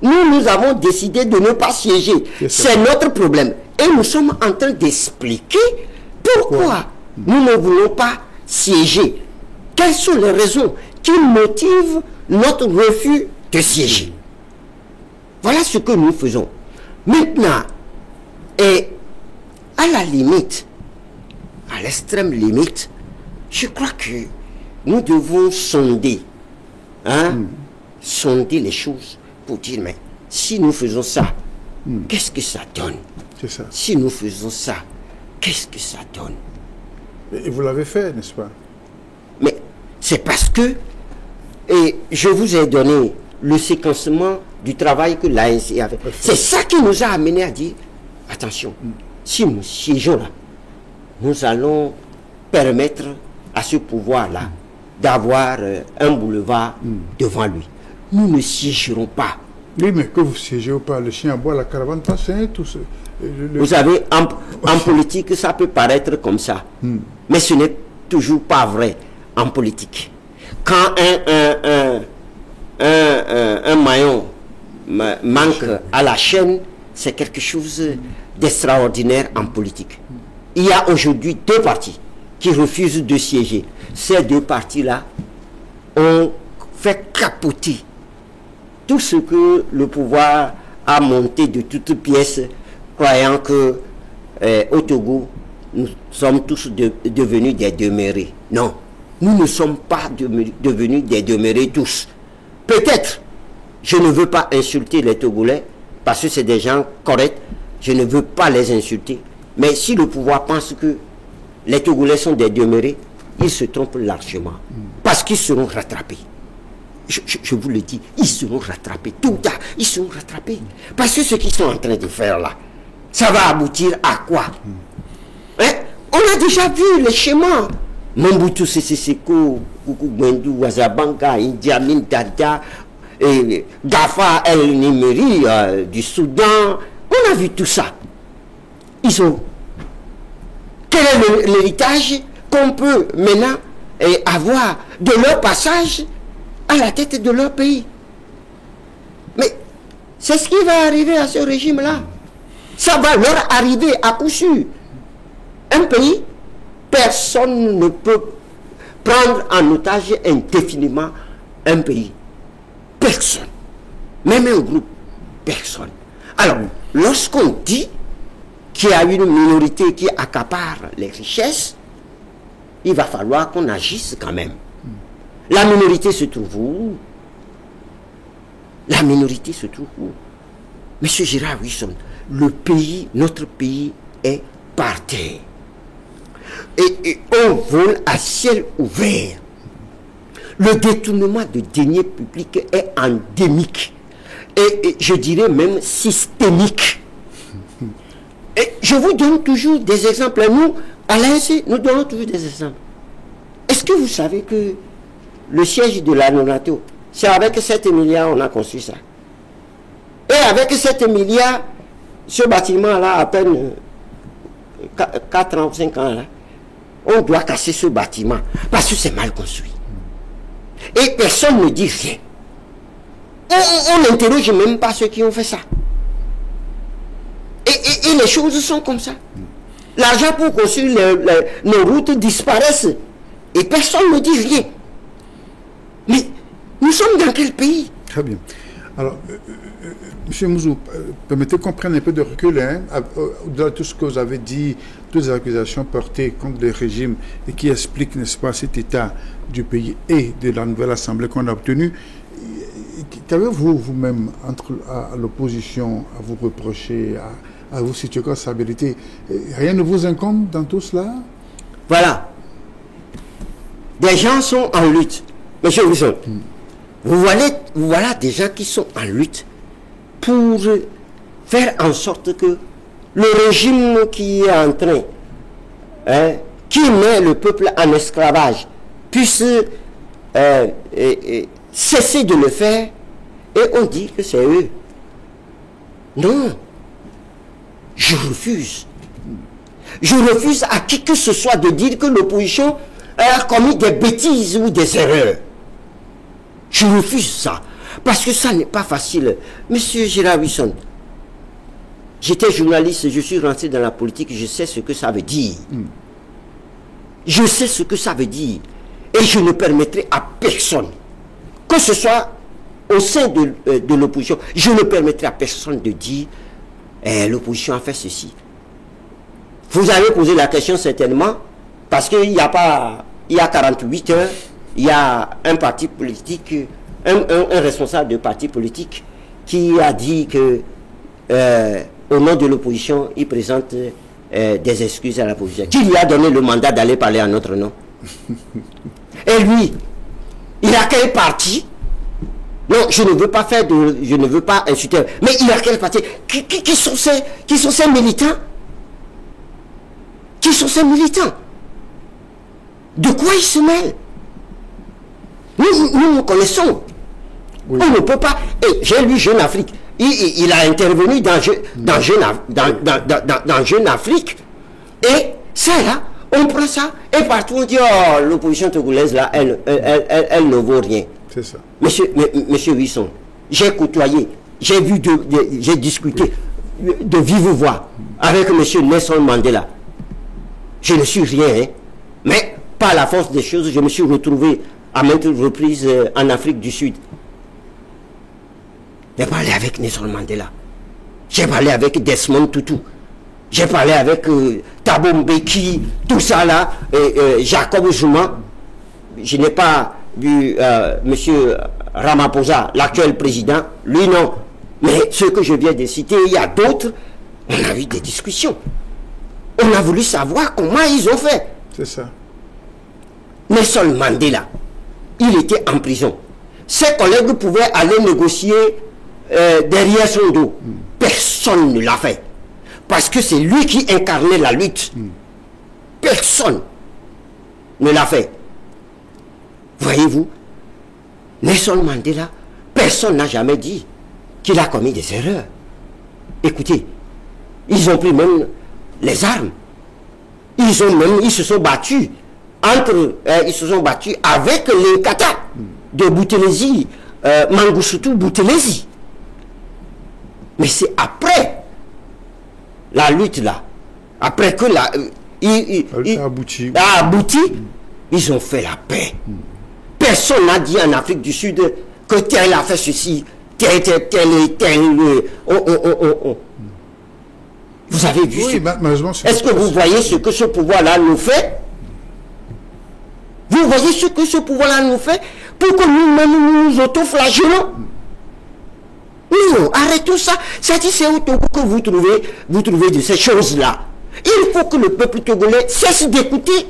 Nous avons décidé de ne pas siéger. C'est notre problème. Et nous sommes en train d'expliquer pourquoi nous ne voulons pas siéger. Quelles sont les raisons qui motivent notre refus de siéger? Voilà ce que nous faisons. Maintenant, et à la limite, à l'extrême limite, je crois que nous devons sonder les choses pour dire, mais si nous faisons ça, qu'est-ce que ça donne? C'est ça. Si nous faisons ça, qu'est-ce que ça donne? Et vous l'avez fait, n'est-ce pas? Mais c'est parce que, et je vous ai donné le séquencement du travail que l'ANC a fait. C'est ça qui nous a amené à dire, attention, si nous siégeons là, nous allons permettre à ce pouvoir-là d'avoir un boulevard devant lui. Nous ne siégerons pas. Oui, mais que vous siégez ou pas, le chien aboie, la caravane passe, tout ce... Vous savez, en politique, ça peut paraître comme ça. Mais ce n'est toujours pas vrai en politique. Quand un maillon manque à la chaîne, c'est quelque chose d'extraordinaire en politique. Il y a aujourd'hui 2 partis qui refusent de siéger. Ces 2 partis-là ont fait capoter tout ce que le pouvoir a monté de toutes pièces, croyant que au Togo, nous sommes tous devenus des demeurés. Non, nous ne sommes pas devenus des demeurés tous. Peut-être, je ne veux pas insulter les Togolais, parce que c'est des gens corrects, je ne veux pas les insulter. Mais si le pouvoir pense que les Togolais sont des demeurés, ils se trompent largement, parce qu'ils seront rattrapés. Je vous le dis, ils seront rattrapés. Tout ou tard, ils seront rattrapés. Parce que ce qu'ils sont en train de faire là, ça va aboutir à quoi? On a déjà vu les schémas. Mobutu Sese Seko, Kuku Gbendu, Wazabanga, Idi Amin Dada, Gafa El Nimeri du Soudan. On a vu tout ça. Ils ont... Quel est l'héritage qu'on peut maintenant avoir de leur passage à la tête de leur pays? Mais c'est ce qui va arriver à ce régime-là. Ça va leur arriver à coup sûr. Un pays, personne ne peut prendre en otage indéfiniment un pays. Personne. Même un groupe. Personne. Alors, lorsqu'on dit qu'il y a une minorité qui accapare les richesses, il va falloir qu'on agisse quand même. La minorité se trouve où? La minorité se trouve où? Monsieur Gérard Wisson, notre pays est par terre. Et on vole à ciel ouvert. Le détournement de deniers publics est endémique. Et je dirais même systémique. Et je vous donne toujours des exemples. Nous, à l'ANC, nous donnons toujours des exemples. Est-ce que vous savez que le siège de la Nonato, c'est avec 7 milliards on a construit ça. Et avec 7 milliards, ce bâtiment-là, à peine 4 ans, 5 ans, là, on doit casser ce bâtiment parce que c'est mal construit. Et personne ne dit rien. On n'interroge même pas ceux qui ont fait ça. Et les choses sont comme ça. L'argent pour construire nos routes disparaissent. Et personne ne dit rien. Mais nous sommes dans quel pays? Très bien. Alors, M. Mouzou, permettez qu'on prenne un peu de recul, au-delà de tout ce que vous avez dit, toutes les accusations portées contre le régime et qui expliquent, n'est-ce pas, cet état du pays et de la nouvelle assemblée qu'on a obtenue. Qu'avez-vous vous-même à l'opposition à vous reprocher, à vous situer comme stabilité? Rien ne vous incombe dans tout cela? Voilà. Des gens sont en lutte. Monsieur Wilson, voilà des gens qui sont en lutte pour faire en sorte que le régime qui est en train, qui met le peuple en esclavage, puisse cesser de le faire, et on dit que c'est eux. Non. Je refuse. Je refuse à qui que ce soit de dire que l'opposition a commis des bêtises ou des erreurs. Je refuse ça. Parce que ça n'est pas facile. Monsieur Gérard Wilson, j'étais journaliste, je suis rentré dans la politique, je sais ce que ça veut dire. Je sais ce que ça veut dire. Et je ne permettrai à personne, que ce soit au sein de l'opposition, je ne permettrai à personne de dire l'opposition a fait ceci. Vous avez posé la question certainement, parce qu'il y a 48 heures, il y a un parti politique, un responsable de parti politique qui a dit que au nom de l'opposition, il présente des excuses à l'opposition. Qui lui a donné le mandat d'aller parler en notre nom? Et lui, il a quel parti? Non, je ne veux pas insulter, mais il a quel parti? Qui sont ces militants? Qui sont ces militants? De quoi ils se mêlent? Nous connaissons. Oui. On ne peut pas. Et j'ai lu Jeune Afrique. Il a intervenu dans Jeune Afrique. Et ça là, on prend ça. Et partout on dit, oh, l'opposition togolaise là, elle ne vaut rien. C'est ça. Monsieur Wilson, j'ai côtoyé, j'ai vu, j'ai discuté de vive voix avec monsieur Nelson Mandela. Je ne suis rien, hein, mais par la force des choses, je me suis retrouvé à maintes reprises en Afrique du Sud. J'ai parlé avec Nelson Mandela. J'ai parlé avec Desmond Tutu. J'ai parlé avec Thabo Mbeki, tout ça là, Jacob Zuma. Je n'ai pas vu monsieur Ramaphosa, l'actuel président. Lui non. Mais ceux que je viens de citer, il y a d'autres. On a eu des discussions. On a voulu savoir comment ils ont fait. C'est ça. Nelson Mandela, il était en prison. Ses collègues pouvaient aller négocier derrière son dos. Personne ne l'a fait. Parce que c'est lui qui incarnait la lutte. Personne ne l'a fait. Voyez-vous, Nelson Mandela, personne n'a jamais dit qu'il a commis des erreurs. Écoutez, ils ont pris même les armes. Ils se sont battus ils se sont battus avec les Kata de Boutelesi, Mangosuthu Boutelesi. Mais c'est après la lutte là, après que a abouti, ils ont fait la paix. Personne n'a dit en Afrique du Sud que tel a fait ceci, tel. Vous avez vu? Oui, est-ce que vous voyez ce que ce pouvoir-là nous fait? Vous voyez ce que ce pouvoir-là nous fait pour que nous nous autoflagellons? Non, arrêtons ça. C'est-à-dire, c'est au Togo que vous trouvez de ces choses-là. Il faut que le peuple togolais cesse d'écouter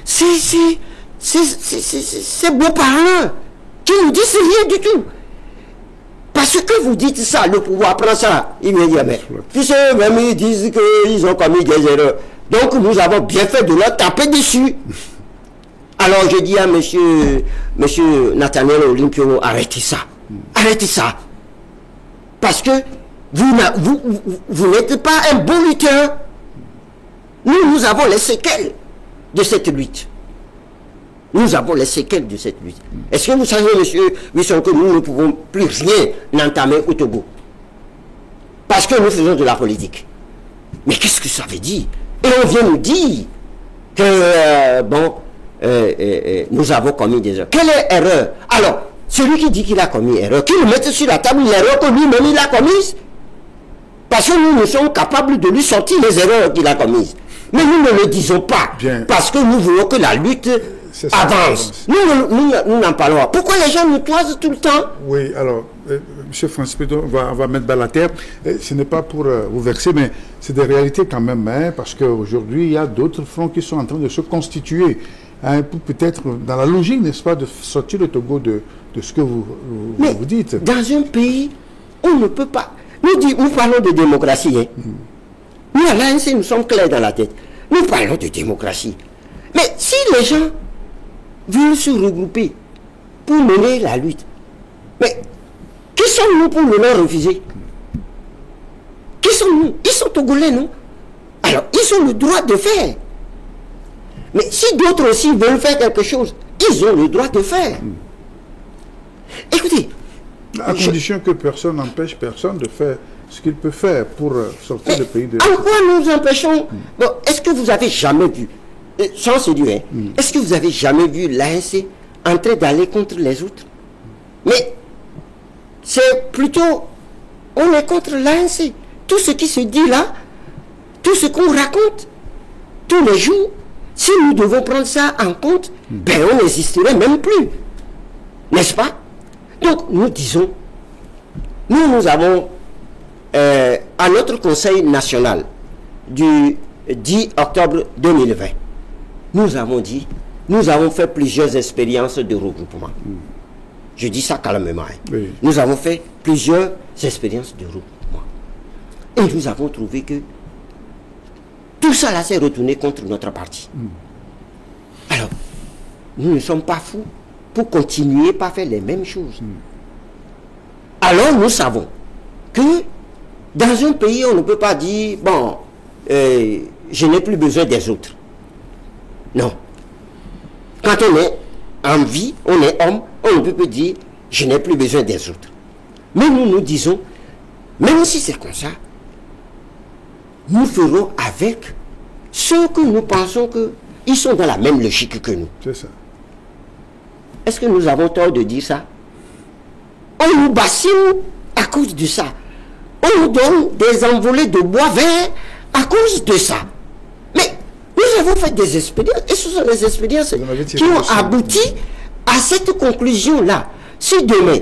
ces beaux-parents qui nous disent rien du tout. Parce que vous dites ça, le pouvoir prend ça. Il me dit, mais tu sais, même ils disent qu'ils ont commis des erreurs. Donc nous avons bien fait de leur taper dessus. Alors je dis à monsieur Nathaniel Olympio, arrêtez ça. Arrêtez ça. Parce que vous n'êtes pas un bon lutteur. Nous avons les séquelles de cette lutte. Nous avons les séquelles de cette lutte. Est-ce que vous savez, monsieur Wilson, que nous ne pouvons plus rien entamer au Togo? Parce que nous faisons de la politique. Mais qu'est-ce que ça veut dire? Et on vient nous dire que, nous avons commis des erreurs. Quelle est l'erreur? Alors, celui qui dit qu'il a commis erreur, qu'il mette sur la table l'erreur que lui-même il a commise. Parce que nous sommes capables de lui sortir les erreurs qu'il a commises. Mais nous ne le disons pas. Bien. Parce que nous voulons que la lutte avance. Nous n'en parlons pas. Pourquoi les gens nous toisent tout le temps? Oui, alors, M. Francis Pedro, on va mettre balle à terre. Ce n'est pas pour vous vexer, mais c'est des réalités quand même, hein, parce qu'aujourd'hui, il y a d'autres fronts qui sont en train de se constituer, hein, pour peut-être, dans la logique, n'est-ce pas, de sortir le Togo de ce que vous dites. Dans un pays, on ne peut pas... Nous parlons de démocratie. Hein. Nous, à l'ANC, nous sommes clairs dans la tête. Nous parlons de démocratie. Mais si les gens veulent se regrouper pour mener la lutte, mais qui sommes-nous pour le leur refuser? Qui sommes-nous? Ils sont Togolais, non? Alors, ils ont le droit de faire. Mais si d'autres aussi veulent faire quelque chose, ils ont le droit de faire. Écoutez, à condition que personne n'empêche personne de faire ce qu'il peut faire pour sortir le pays de... En quoi nous empêchons? Bon, est-ce que vous avez jamais vu, sans se dire, est-ce que vous avez jamais vu l'ANC en train d'aller contre les autres? Mais c'est plutôt, on est contre l'ANC. Tout ce qui se dit là, tout ce qu'on raconte tous les jours, si nous devons prendre ça en compte, ben on n'existerait même plus. N'est-ce pas? Donc nous disons, nous avons à notre Conseil national du 10 octobre 2020, nous avons dit, nous avons fait plusieurs expériences de regroupement. Je dis ça calmement. Hein. Oui. Nous avons fait plusieurs expériences de regroupement. Et nous avons trouvé que tout ça là s'est retourné contre notre parti. Alors, nous ne sommes pas fous pour continuer par faire les mêmes choses. Alors nous savons que dans un pays, on ne peut pas dire, bon, je n'ai plus besoin des autres. Non. Quand on est en vie, on est homme, on ne peut pas dire, je n'ai plus besoin des autres. Mais nous disons, même si c'est comme ça, nous ferons avec ceux que nous pensons qu'ils sont dans la même logique que nous. C'est ça. Est-ce que nous avons tort de dire ça? On nous bassine à cause de ça. On nous donne des envolées de bois vert à cause de ça. Mais nous avons fait des expériences, et ce sont des expériences qui ont abouti à cette conclusion-là. Si demain,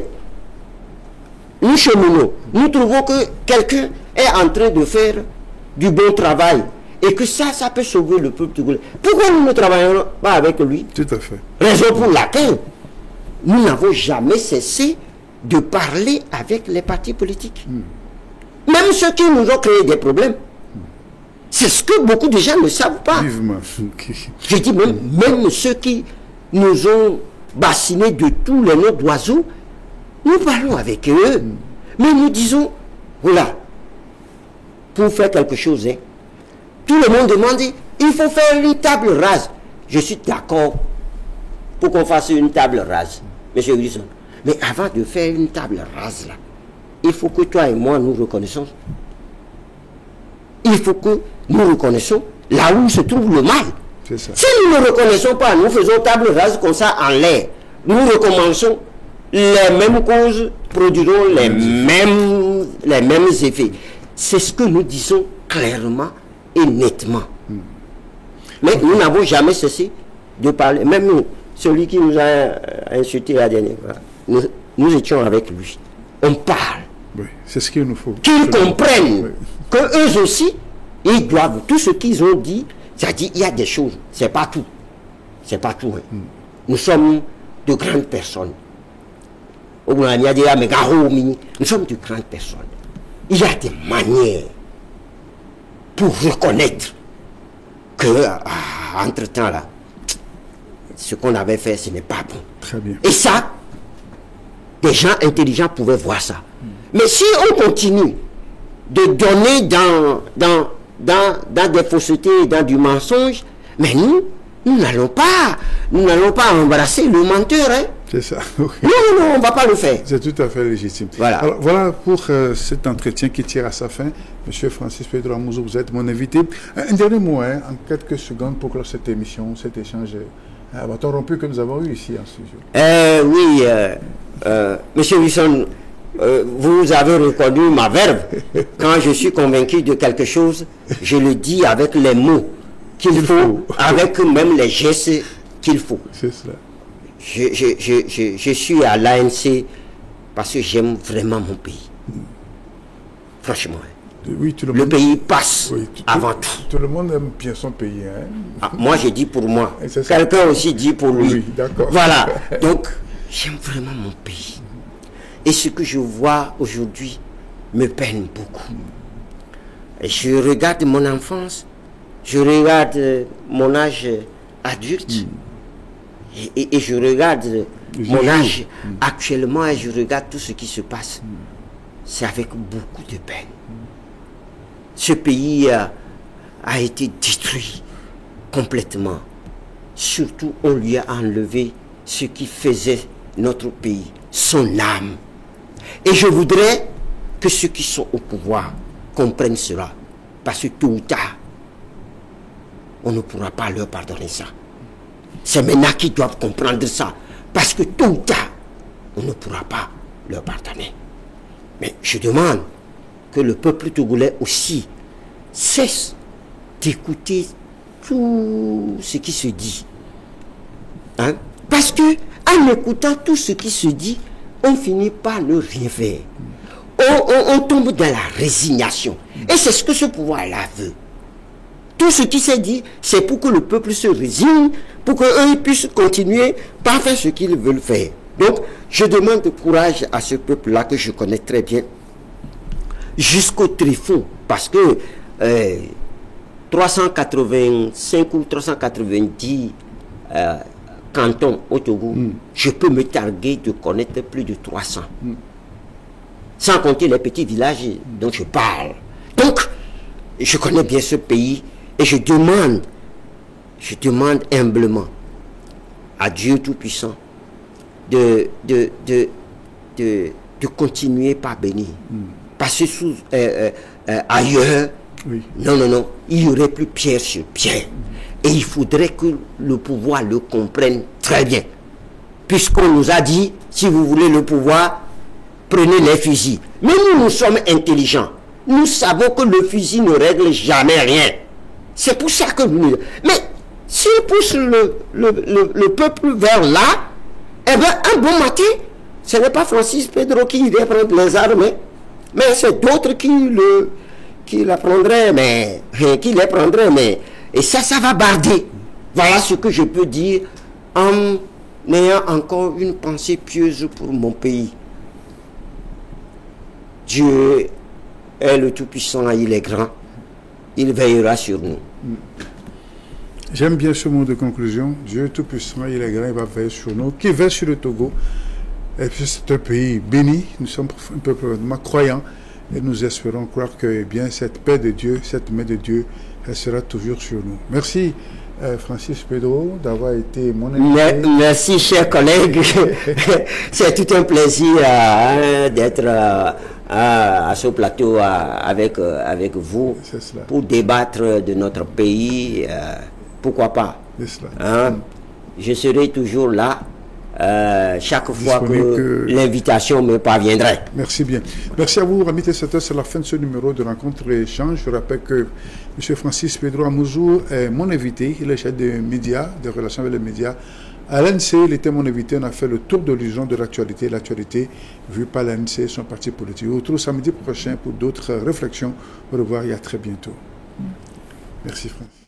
nous cheminons, nous trouvons que quelqu'un est en train de faire du bon travail, et que ça peut sauver le peuple togolais, pourquoi nous ne travaillons pas avec lui? Tout à fait. Raison pour laquelle nous n'avons jamais cessé de parler avec les partis politiques. Même ceux qui nous ont créé des problèmes. C'est ce que beaucoup de gens ne savent pas. Vivement. Je dis même ceux qui nous ont bassinés de tous les noms d'oiseaux, nous parlons avec eux. Mais nous disons, voilà, pour faire quelque chose, hein, tout le monde demande, il faut faire une table rase. Je suis d'accord pour qu'on fasse une table rase, M. Wilson. Mais avant de faire une table rase, là, il faut que toi et moi nous reconnaissons. Il faut que nous reconnaissons là où se trouve le mal. C'est ça. Si nous ne reconnaissons pas, nous faisons table rase comme ça en l'air. Nous recommençons, les mêmes causes produiront les mêmes effets. C'est ce que nous disons clairement et nettement. Mais nous n'avons jamais cessé de parler. Même nous, celui qui nous a insulté la dernière fois, nous étions avec lui. On parle. Oui, c'est ce qu'il nous faut. Qu'ils comprennent que eux aussi, ils doivent, tout ce qu'ils ont dit, c'est-à-dire il y a des choses, c'est pas tout. C'est pas tout. Hein. Nous sommes de grandes personnes. Nous sommes de grandes personnes. Il y a des manières pour reconnaître que, entre-temps, là, ce qu'on avait fait, ce n'est pas bon. Très bien. Et ça, des gens intelligents pouvaient voir ça. Mais si on continue de donner dans des faussetés, dans du mensonge, mais nous n'allons pas embrasser le menteur. Hein. C'est ça. Non, on ne va pas le faire. C'est tout à fait légitime. Voilà. Alors, voilà pour cet entretien qui tire à sa fin. Monsieur Francis Pedro Amouzou, vous êtes mon invité. Un dernier mot, hein, en quelques secondes, pour clore cette émission, cet échange interrompu que nous avons eu ici en studio. Oui, Monsieur Wilson, vous avez reconnu ma verve. Quand je suis convaincu de quelque chose, je le dis avec les mots. qu'il faut, avec même les gestes qu'il faut. C'est cela. Je suis à l'ANC parce que j'aime vraiment mon pays. Franchement. Oui, le pays passe avant tout. Tout le monde aime bien son pays. Hein? Ah, moi, je dis pour moi. Quelqu'un aussi dit pour lui. Oui, d'accord. Voilà. Donc, j'aime vraiment mon pays. Et ce que je vois aujourd'hui me peine beaucoup. Et je regarde mon enfance, je regarde mon âge adulte, et je regarde mon âge actuellement, et je regarde tout ce qui se passe. C'est avec beaucoup de peine. Ce pays a été détruit complètement. Surtout, on lui a enlevé ce qui faisait notre pays, son âme. Et je voudrais que ceux qui sont au pouvoir comprennent cela. Parce que tôt ou tard, on ne pourra pas leur pardonner ça. C'est maintenant qu'ils doivent comprendre ça. Parce que tôt ou tard, on ne pourra pas leur pardonner. Mais je demande que le peuple togolais aussi cesse d'écouter tout ce qui se dit. Hein? Parce que en écoutant tout ce qui se dit, on finit par ne rien faire. On tombe dans la résignation. Et c'est ce que ce pouvoir-là veut. Tout ce qui s'est dit, c'est pour que le peuple se résigne, pour qu'eux puissent continuer par faire ce qu'ils veulent faire. Donc, je demande courage à ce peuple-là que je connais très bien, jusqu'au tréfonds, parce que 385 ou 390 cantons au Togo, je peux me targuer de connaître plus de 300. Sans compter les petits villages dont je parle. Donc, je connais bien ce pays et je demande humblement à Dieu Tout-Puissant de continuer par bénir. Parce que ailleurs, non, il n'y aurait plus pierre sur pierre. Et il faudrait que le pouvoir le comprenne très bien. Puisqu'on nous a dit, si vous voulez le pouvoir, prenez les fusils. Mais nous sommes intelligents. Nous savons que le fusil ne règle jamais rien. C'est pour ça que nous... Mais s'ils poussent le peuple vers là, eh bien, un bon matin, ce n'est pas Francis Pedro qui vient prendre les armes, mais c'est d'autres qui la prendraient, qui les prendraient, et ça va barder. Voilà ce que je peux dire en ayant encore une pensée pieuse pour mon pays. Dieu est le Tout-Puissant, il est grand, il veillera sur nous. J'aime bien ce mot de conclusion. Dieu est Tout-Puissant, il est grand, il va veiller sur nous. Qui veille sur le Togo. Et puis c'est un pays béni, nous sommes un peuple croyant et nous espérons croire que bien cette paix de Dieu, cette main de Dieu, elle sera toujours sur nous. Merci Francis Pedro d'avoir été mon invité. Merci chers collègues, c'est tout un plaisir d'être à ce plateau avec vous pour débattre de notre pays, pourquoi pas. Hein? Je serai toujours là. Chaque fois que l'invitation me parviendrait. Merci bien. Merci à vous, amis téléspectateurs. C'est la fin de ce numéro de Rencontre et Échange. Je rappelle que M. Francis Pedro Amouzou est mon invité. Il est chef des médias, des relations avec les médias. À l'ANC, il était mon invité. On a fait le tour de l'horizon de l'actualité vue par l'ANC et son parti politique. On se retrouve samedi prochain pour d'autres réflexions. Au revoir et à très bientôt. Merci Francis.